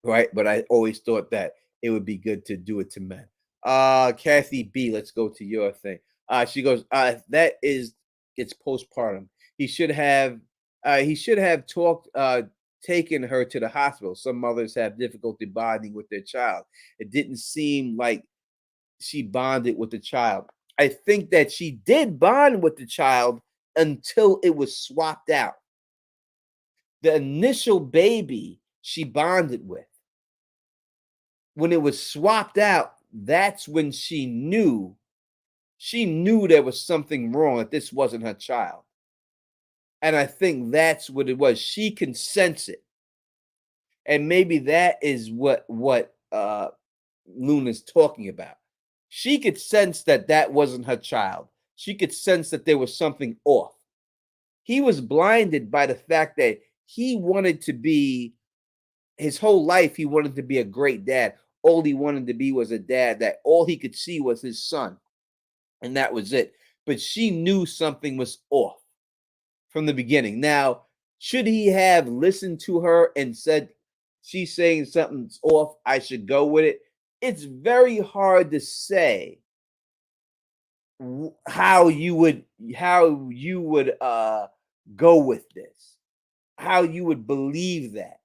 right? But I always thought that it would be good to do it to men. Kathy B, let's go to your thing. She goes, that is it's postpartum. He should have taken her to the hospital. Some mothers have difficulty bonding with their child. It didn't seem like she bonded with the child. I think that she did bond with the child until it was swapped out. The initial baby she bonded with. When it was swapped out, that's when she knew there was something wrong, that this wasn't her child. And I think that's what it was. She can sense it. And maybe that is what Luna's talking about. She could sense that that wasn't her child. She could sense that there was something off. He was blinded by the fact that he wanted to be, his whole life, he wanted to be a great dad. All he wanted to be was a dad that all he could see was his son. And that was it. But she knew something was off from the beginning. Now, should he have listened to her and said, she's saying something's off, I should go with it? It's very hard to say how you would go with this, how you would believe that.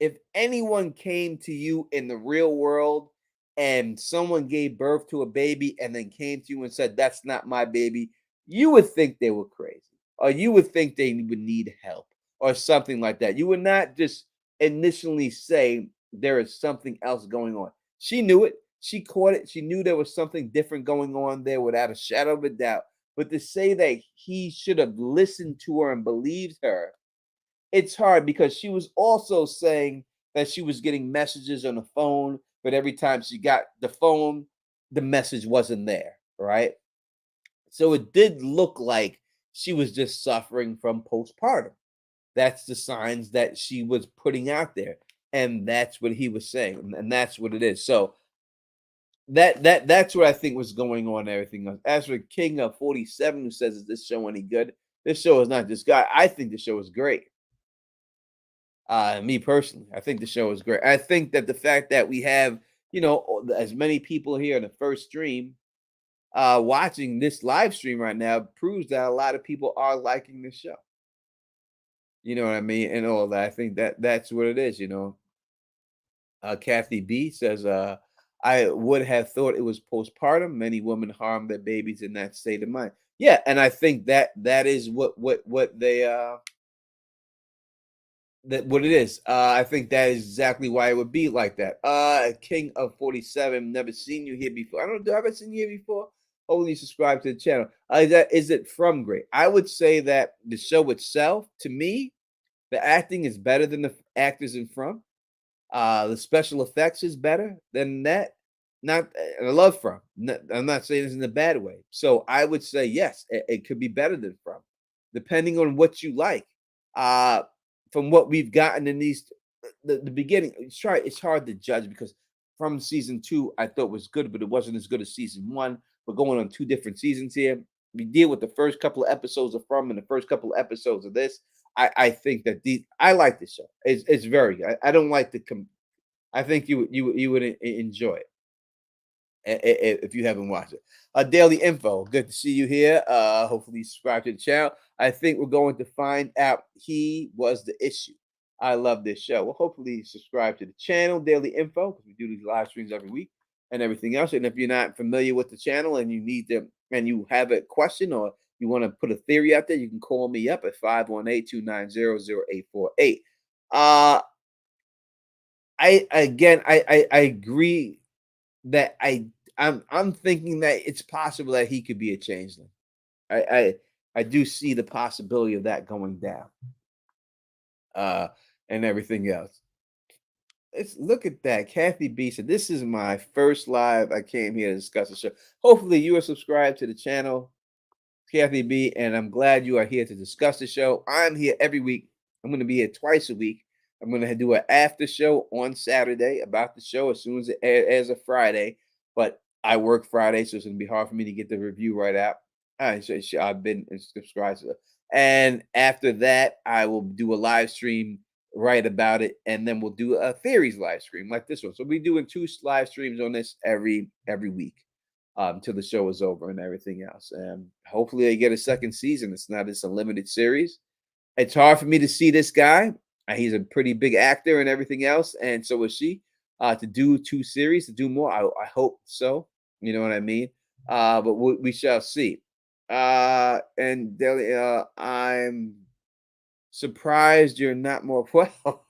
If anyone came to you in the real world and someone gave birth to a baby and then came to you and said, that's not my baby, you would think they were crazy, or you would think they would need help or something like that. You would not just initially say there is something else going on. She knew it. She caught it. She knew there was something different going on there without a shadow of a doubt. But to say that he should have listened to her and believed her, it's hard, because she was also saying that she was getting messages on the phone, but every time she got the phone, the message wasn't there, right? So it did look like she was just suffering from postpartum. That's the signs that she was putting out there, and that's what he was saying, and that's what it is. So that's what I think was going on. And everything else. As for King of 47, who says, "Is this show any good?" This show is not this guy. I think the show is great. Me personally, I think the show is great. I think that the fact that we have, as many people here in the first stream watching this live stream right now proves that a lot of people are liking this show. You know what I mean? And all that. I think that's what it is, Kathy B says, I would have thought it was postpartum. Many women harm their babies in that state of mind. Yeah, and I think that is what they that what it is. I think that is exactly why it would be like that. King of 47, never seen you here before. I don't know, have I seen you here before? Only subscribe to the channel. Is it from great? I would say that the show itself, to me, the acting is better than the actors in From. The special effects is better than that. Not, and I love From. I'm not saying this in a bad way. So I would say yes, it could be better than From, depending on what you like. From what we've gotten in the beginning, it's hard to judge because From season 2 I thought was good, but it wasn't as good as season 1. We're going on 2 different seasons here. We deal with the first couple of episodes of From and the first couple of episodes of this. I think that I like this show. It's very good. I don't like the I think you would enjoy it if you haven't watched it. Daily Info, good to see you here. Hopefully you subscribe to the channel. I think we're going to find out he was the issue. I love this show. Well, hopefully you subscribe to the channel, Daily Info, because we do these live streams every week and everything else. And if you're not familiar with the channel and you have a question or you want to put a theory out there, you can call me up at 518-290-0848. I agree that I'm thinking that it's possible that he could be a changeling. I do see the possibility of that going down. And everything else. Let's look at that. Kathy B said, "This is my first live. I came here to discuss the show." Hopefully you are subscribed to the channel, Kathy B, and I'm glad you are here to discuss the show. I'm here every week. I'm going to be here twice a week. I'm going to do an after show on Saturday about the show as soon as it airs a Friday. But I work Friday, so it's going to be hard for me to get the review right out. I've been subscribed to it. And after that, I will do a live stream right about it, and then we'll do a Fairies live stream like this one. So we're doing 2 live streams on this every week till the show is over and everything else. And hopefully they get a second season. It's not just a limited series. It's hard for me to see this guy. He's a pretty big actor and everything else, and so is she. To do 2 series, to do more, I hope so. You know what I mean? But we shall see. And Deli, I'm surprised you're not more well.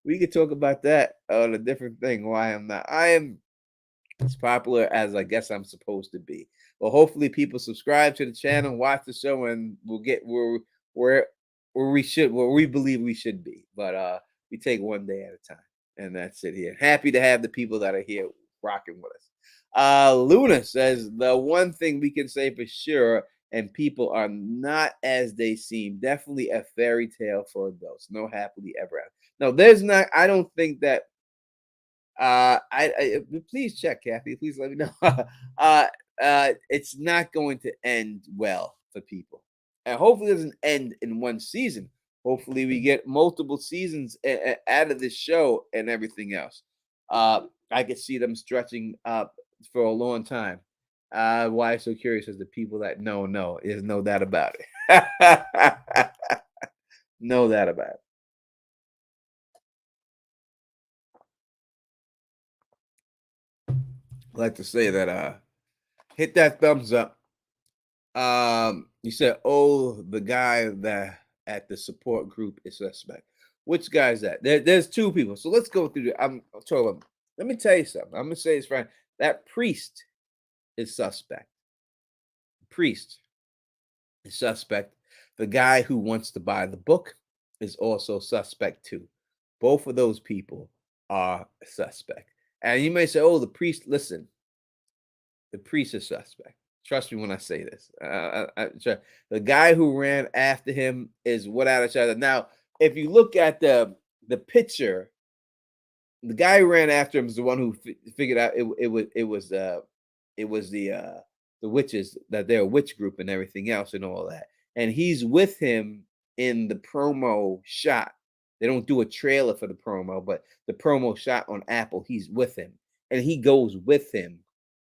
We could talk about that on a different thing. Why I'm not. I am as popular as I guess I'm supposed to be. Well, hopefully people subscribe to the channel, watch the show, and we'll get where we believe we should be. But we take one day at a time, and that's it here. Happy to have the people that are here rocking with us. Luna says, the one thing we can say for sure, and people are not as they seem. Definitely a fairy tale for adults. No happily ever after. No, there's not. I don't think that. Please check, Kathy. Please let me know. It's not going to end well for people, and hopefully it doesn't end in one season. Hopefully we get multiple seasons out of this show and everything else. I could see them stretching up for a long time. Why so curious as the people that know, there's no doubt about it. No doubt about it. I'd like to say that hit that thumbs up. You said, oh, the guy that at the support group is suspect. Which guy is that? There's 2 people. So let's go through I'm talking about. Let me tell you something. I'm gonna say this right. That priest is suspect. Priest is suspect. The guy who wants to buy the book is also suspect too. Both of those people are suspect. And you may say, oh, the priest, listen, the priest is suspect. Trust me when I say this. The guy who ran after him is without a shadow. Now, if you look at the picture, the guy who ran after him is the one who figured out it was the witches, that they're a witch group and everything else and all that. And he's with him in the promo shot. They don't do a trailer for the promo, but the promo shot on Apple, he's with him. And he goes with him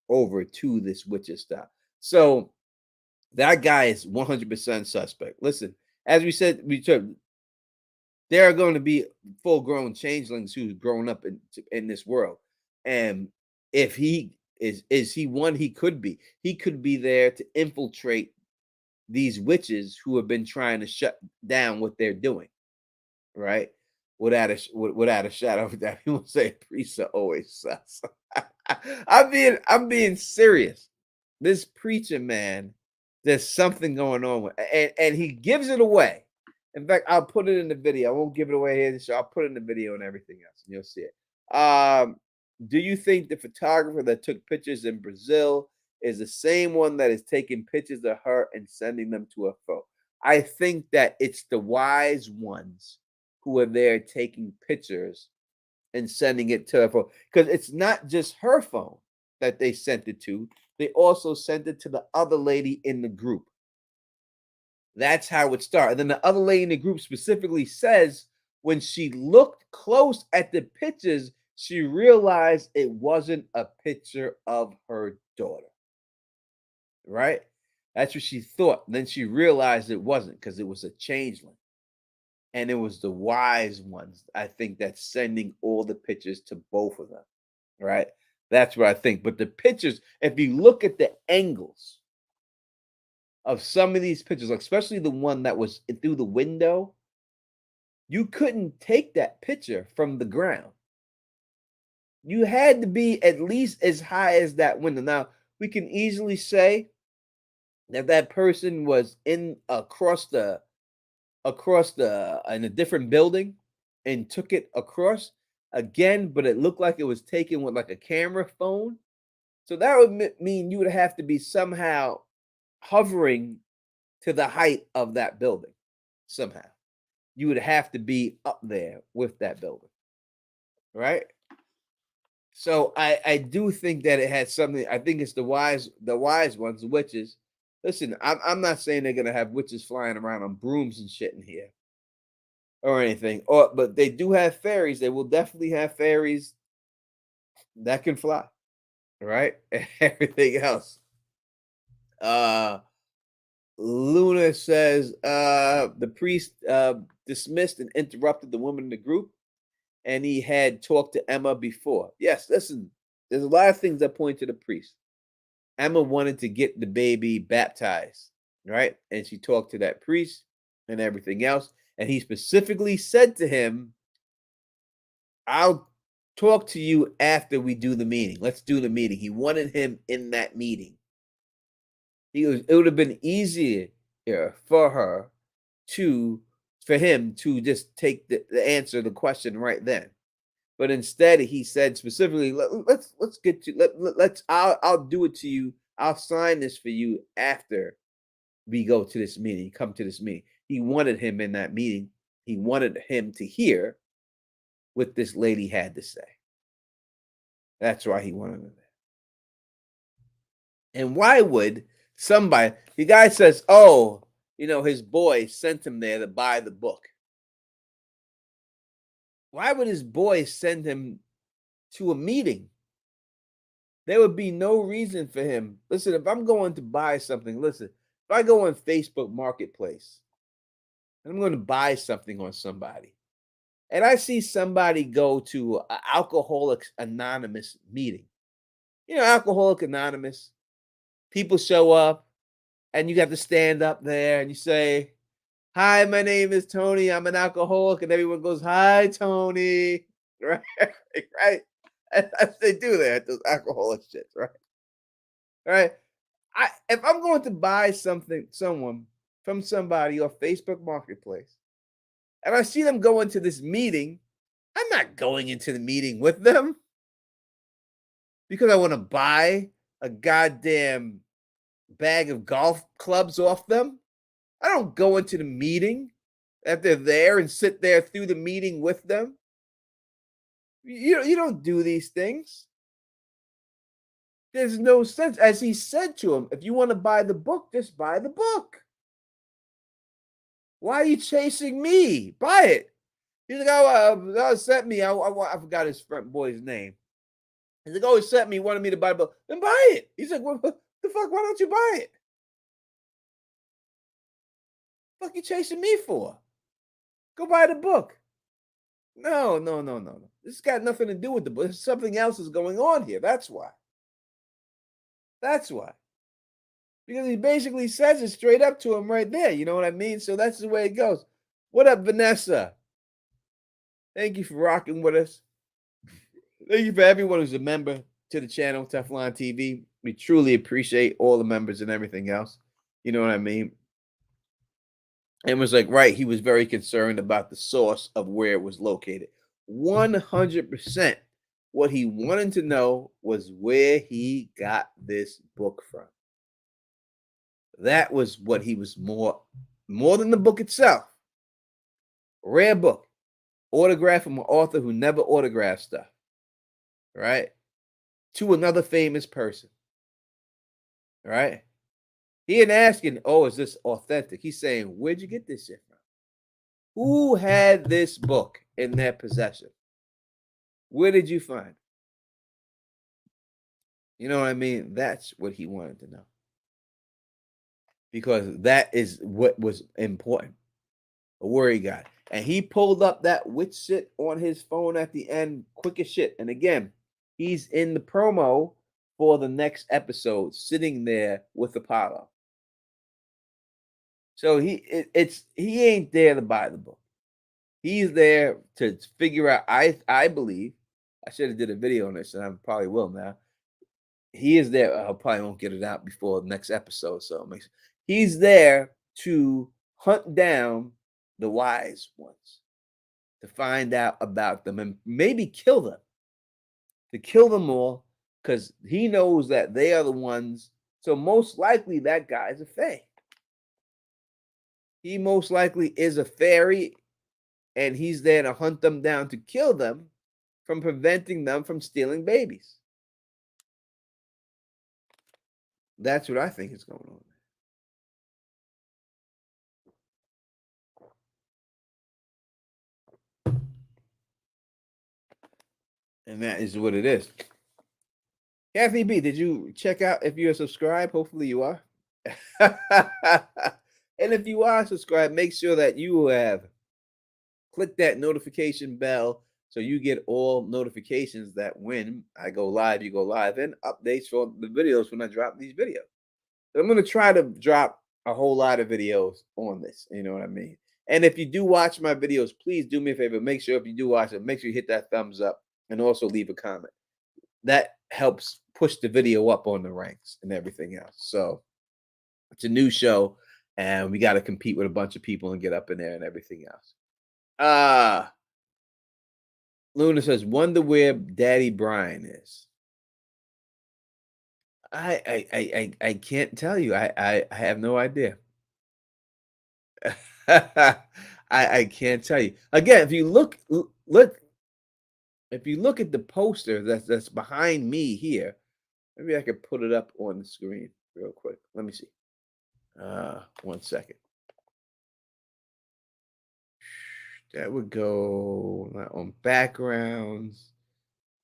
over to this witches stuff. So that guy is 100% suspect. Listen, as we said, there are going to be full-grown changelings who's grown up in this world. And if he is he one, he could be there to infiltrate these witches who have been trying to shut down what they're doing, right? Without a shadow of doubt. People say priests are always sus. I'm being serious. This preacher man, there's something going on with, and he gives it away. In fact, I'll put it in the video. I won't give it away here. So I'll put it in the video and everything else, and you'll see it. Do you think the photographer that took pictures in Brazil is the same one that is taking pictures of her and sending them to her phone? I think that it's the wise ones who are there taking pictures and sending it to her phone, because it's not just her phone that they sent it to. They also sent it to the other lady in the group. That's how it started. And then the other lady in the group specifically says when she looked close at the pictures, she realized it wasn't a picture of her daughter. Right? That's what she thought. And then she realized it wasn't, because it was a changeling. And it was the wise ones, I think, that's sending all the pictures to both of them. Right? That's what I think. But the pictures, if you look at the angles of some of these pictures, especially the one that was through the window, you couldn't take that picture from the ground. You had to be at least as high as that window. Now, we can easily say that that person was in across the in a different building and took it across again, but it looked like it was taken with like a camera phone. So that would mean you would have to be somehow hovering to the height of that building. Somehow you would have to be up there with that building, right? So I do think that it has something. I think it's the wise ones, the witches. Listen, I'm not saying they're gonna have witches flying around on brooms and shit in here or anything. But they do have fairies. They will definitely have fairies that can fly, right? And everything else. Luna says the priest dismissed and interrupted the woman in the group, and he had talked to Emma before. Yes, listen, there's a lot of things that point to the priest. Emma wanted to get the baby baptized, right? And she talked to that priest and everything else. And he specifically said to him, I'll talk to you after we do the meeting. Let's do the meeting. He wanted him in that meeting. It would have been easier for him to just take the answer, the question right then. But instead, he said specifically, let's get to I'll do it to you. I'll sign this for you after we go to this meeting. Come to this meeting. He wanted him in that meeting. He wanted him to hear what this lady had to say. That's why he wanted him there. And why would somebody? The guy says, "Oh, his boy sent him there to buy the book." Why would his boy send him to a meeting? There would be no reason for him. Listen, if I'm going to buy something, if I go on Facebook Marketplace and I'm going to buy something on somebody, and I see somebody go to an Alcoholics Anonymous meeting, Alcoholics Anonymous, people show up and you got to stand up there and you say, "Hi, my name is Tony. I'm an alcoholic," and everyone goes, "Hi, Tony." Right? Right? As they do there at those alcoholic shits, right? Right? If I'm going to buy someone from somebody off Facebook Marketplace, and I see them go into this meeting, I'm not going into the meeting with them because I want to buy a goddamn bag of golf clubs off them. I don't go into the meeting if they're there and sit there through the meeting with them. You don't do these things. There's no sense. As he said to him, if you want to buy the book, just buy the book. Why are you chasing me? Buy it. He's like, oh, sent me. I forgot his friend boy's name. He's like, oh, he sent me, wanted me to buy the book. Then buy it. He's like, what the fuck? Why don't you buy it? What the fuck you chasing me for? Go buy the book. No. This got nothing to do with the book. Something else is going on here. That's why. That's why. Because he basically says it straight up to him right there. You know what I mean? So that's the way it goes. What up, Vanessa? Thank you for rocking with us. Thank you for everyone who's a member to the channel, Teflon TV. We truly appreciate all the members and everything else. You know what I mean? And was like, right, he was very concerned about the source of where it was located. 100%. What he wanted to know was where he got this book from. That was what he was more than the book itself. Rare book. Autograph from an author who never autographed stuff. Right? To another famous person. Right? He ain't asking, oh, is this authentic? He's saying, where'd you get this shit from? Who had this book in their possession? Where did you find it? You know what I mean? That's what he wanted to know. Because that is what was important. Where he got. And he pulled up that witch shit on his phone at the end, quick as shit. And again, he's in the promo for the next episode, sitting there with Apollo. So he ain't there to buy the book. He's there to figure out. I believe I should have did a video on this, and I probably will now. He is there. I probably won't get it out before the next episode. So he's there to hunt down the wise ones, to find out about them and maybe kill them. To kill them all, because he knows that they are the ones. So most likely that guy is a fae. He most likely is a fairy, and he's there to hunt them down to kill them from preventing them from stealing babies. That's what I think is going on. And that is what it is. Kathy B, did you check out if you're subscribed? Hopefully you are. And if you are subscribed, make sure that you have clicked that notification bell so you get all notifications that when I go live, you go live, and updates for the videos when I drop these videos. So I'm going to try to drop a whole lot of videos on this. You know what I mean? And if you do watch my videos, please do me a favor. Make sure if you do watch it, make sure you hit that thumbs up and also leave a comment. That helps push the video up on the ranks and everything else. So it's a new show, and we got to compete with a bunch of people and get up in there and everything else. Luna says, wonder where Daddy Brian is. I can't tell you. I have no idea. I can't tell you. Again, if you look at the poster that's behind me here, maybe I could put it up on the screen real quick. Let me see. 1 second. That would go on backgrounds.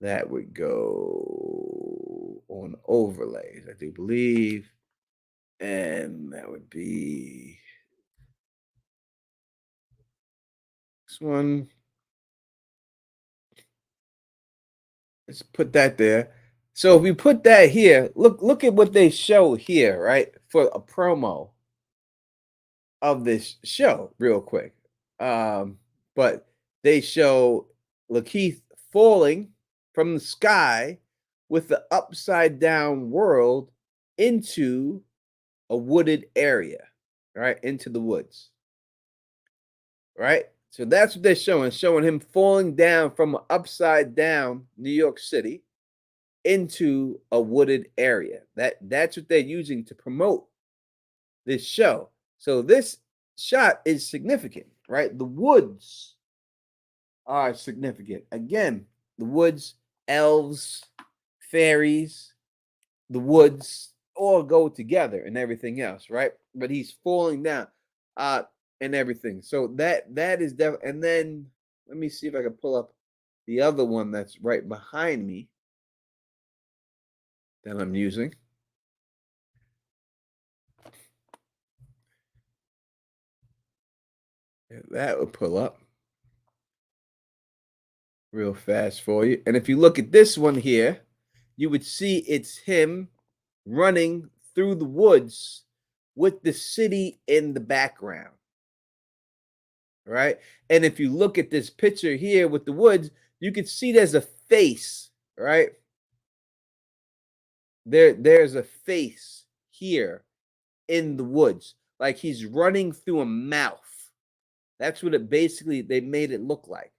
That would go on overlays, I do believe. And that would be this one. Let's put that there. So if we put that here, look at what they show here, right? For a promo of this show, real quick. But they show Lakeith falling from the sky with the upside down world into a wooded area, right? Into the woods, right? So that's what they're showing him falling down from an upside down New York City into a wooded area. That's what they're using to promote this show. So this shot is significant, right? The woods are significant. Again, the woods, elves, fairies, the woods all go together and everything else, right? But he's falling down and everything. So that is definitely. And then let me see if I can pull up the other one that's right behind me that I'm using. That will pull up real fast for you. And if you look at this one here, you would see it's him running through the woods with the city in the background. Right? And if you look at this picture here with the woods, you can see there's a face, right? There's a face here in the woods, like he's running through a mouth. That's what it basically they made it look like.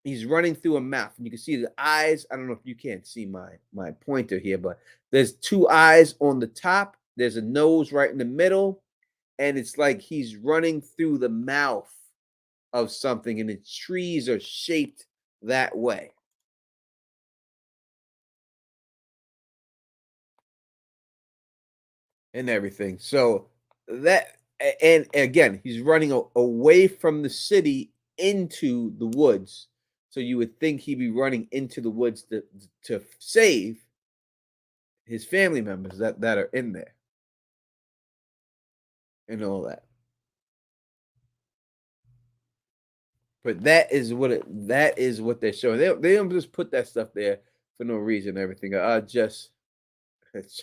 He's running through a mouth, and you can see the eyes. I don't know if you can't see my pointer here, but there's two eyes on the top. There's a nose right in the middle, and it's like he's running through the mouth of something, and the trees are shaped that way. And everything. So that, and again, he's running away from the city into the woods. So you would think he'd be running into the woods to save his family members that are in there and all that. But that is what they're showing. They don't just put that stuff there for no reason. Everything. Just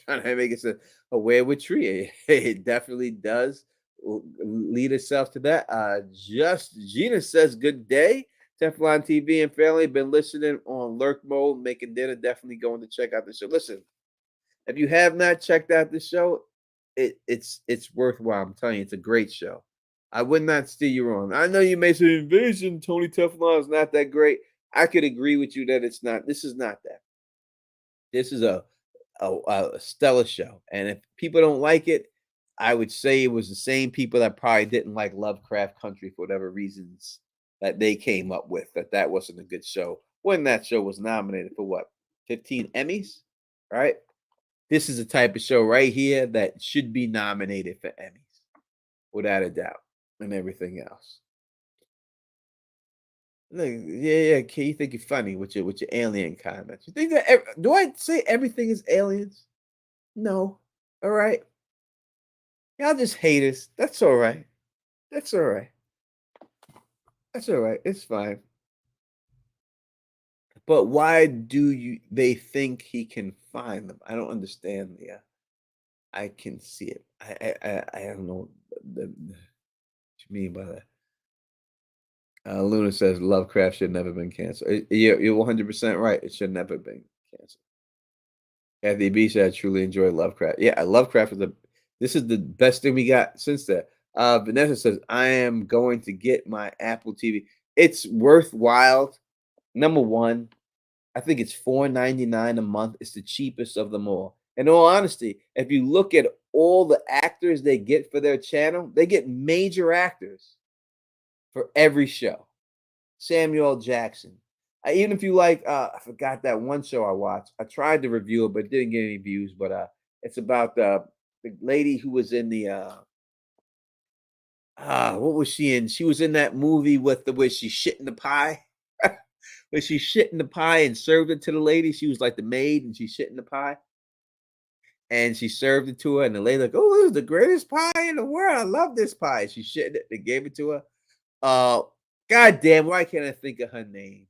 trying to make it a weird tree. It definitely does lead itself to that. Just Gina says, "Good day, Teflon TV and family. Been listening on lurk mode, making dinner. Definitely going to check out the show. Listen, if you have not checked out the show, it's worthwhile. I'm telling you, it's a great show. I would not steer you wrong. I know you may say Invasion, Tony Teflon is not that great. I could agree with you that it's not. This is not that. This is a stellar show. And if people don't like it, I would say it was the same people that probably didn't like Lovecraft Country for whatever reasons that they came up with, that wasn't a good show. When that show was nominated for what, 15 Emmys, right? This is the type of show right here that should be nominated for Emmys, without a doubt, and everything else. Look, yeah, okay, you think you're funny with your alien comments. You think that do I say everything is aliens? No. All right. Y'all just haters. That's all right. That's all right. That's all right. It's fine. But why do they think he can find them? I don't understand the I can see it. I don't know what you mean by that. Luna says Lovecraft should never been canceled. You're 100% right. It should never been canceled. Kathy B said, I truly enjoy Lovecraft. Yeah, Lovecraft this is the best thing we got since that. Vanessa says, I am going to get my Apple TV. It's worthwhile. Number one, I think it's $4.99 a month. It's the cheapest of them all. In all honesty, if you look at all the actors they get for their channel, they get major actors for every show. Samuel Jackson. Even if you like, I forgot that one show I watched. I tried to review it, but didn't get any views. But it's about the lady who was in the what was she in? She was in that movie with where she shit in the pie. Where she shit in the pie and served it to the lady. She was like the maid and she shit in the pie. And she served it to her, and the lady like, oh, this is the greatest pie in the world. I love this pie. She shit it. They gave it to her. God damn, why can't I think of her name?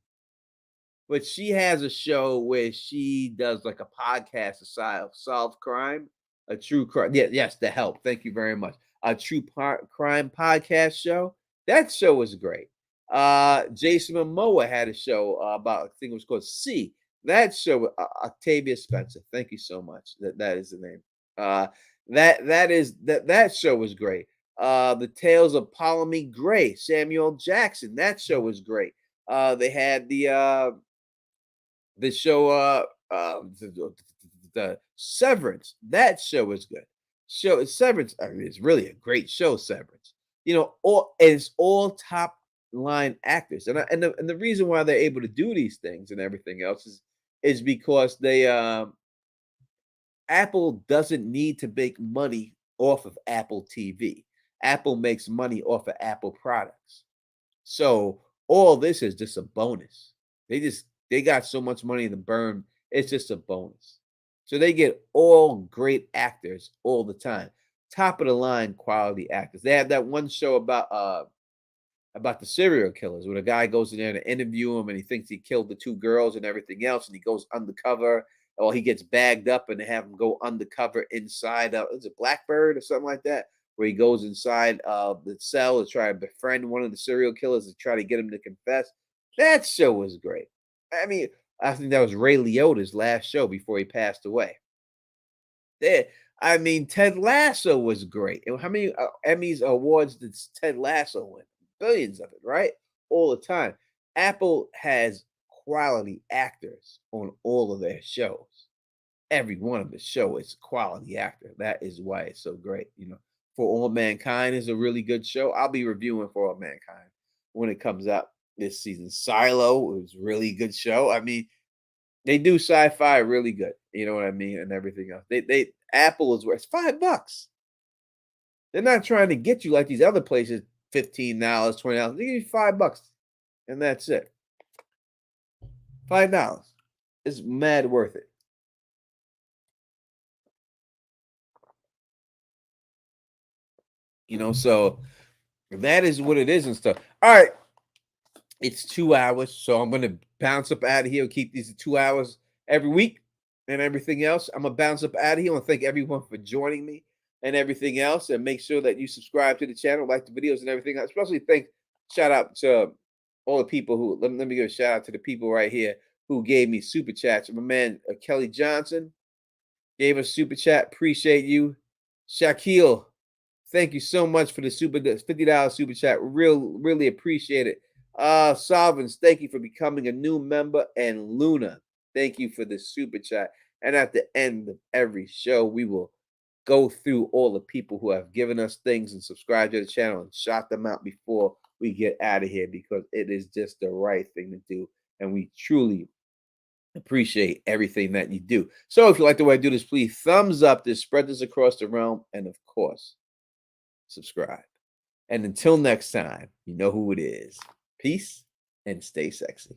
But she has a show where she does like a podcast to solve crime, a true crime. Yeah, yes, The Help. Thank you very much. A true crime podcast show. That show was great. Jason Momoa had a show about, I think it was called C. That show, Octavia Spencer. Thank you so much. That is the name. That show was great. The Tales of Ptolemy Gray, Samuel Jackson. That show was great. They had the show the Severance. That show is good. Severance, I mean, it's really a great show. Severance, it's all top line actors, and the reason why they're able to do these things and everything else is because they Apple doesn't need to make money off of Apple TV. Apple makes money off of Apple products. So all this is just a bonus. They got so much money to burn. It's just a bonus. So they get all great actors all the time. Top of the line quality actors. They have that one show about the serial killers, where the guy goes in there to interview him and he thinks he killed the two girls and everything else, and he goes undercover, or he gets bagged up and they have him go undercover inside is it Blackbird or something like that, where he goes inside the cell to try to befriend one of the serial killers to try to get him to confess. That show was great. I mean, I think that was Ray Liotta's last show before he passed away. Ted Lasso was great. And how many Emmys awards did Ted Lasso win? Billions of it, right? All the time. Apple has quality actors on all of their shows. Every one of the show is quality actor. That is why it's so great. For All Mankind is a really good show. I'll be reviewing For All Mankind when it comes out this season. Silo was a really good show. I mean, they do sci-fi really good. You know what I mean? And everything else. Apple is worth $5. They're not trying to get you like these other places, $15, $20. They give you $5, and that's it. $5. It's mad worth it. So that is what it is and stuff. All right. It's 2 hours, so I'm going to bounce up out of here and keep these 2 hours every week and everything else. I'm going to bounce up out of here. I want to thank everyone for joining me and everything else, and make sure that you subscribe to the channel, like the videos and everything else. Especially shout out to all the people who, let me give a shout out to the people right here who gave me super chats. My man, Kelly Johnson, gave us super chat. Appreciate you. Shaquille, thank you so much for the $50 super chat. Really appreciate it. Sovereigns, thank you for becoming a new member. And Luna, thank you for the super chat. And at the end of every show, we will go through all the people who have given us things and subscribed to the channel and shout them out before we get out of here, because it is just the right thing to do. And we truly appreciate everything that you do. So if you like the way I do this, please thumbs up this, spread this across the realm, and of course, subscribe. And until next time, you know who it is. Peace and stay sexy.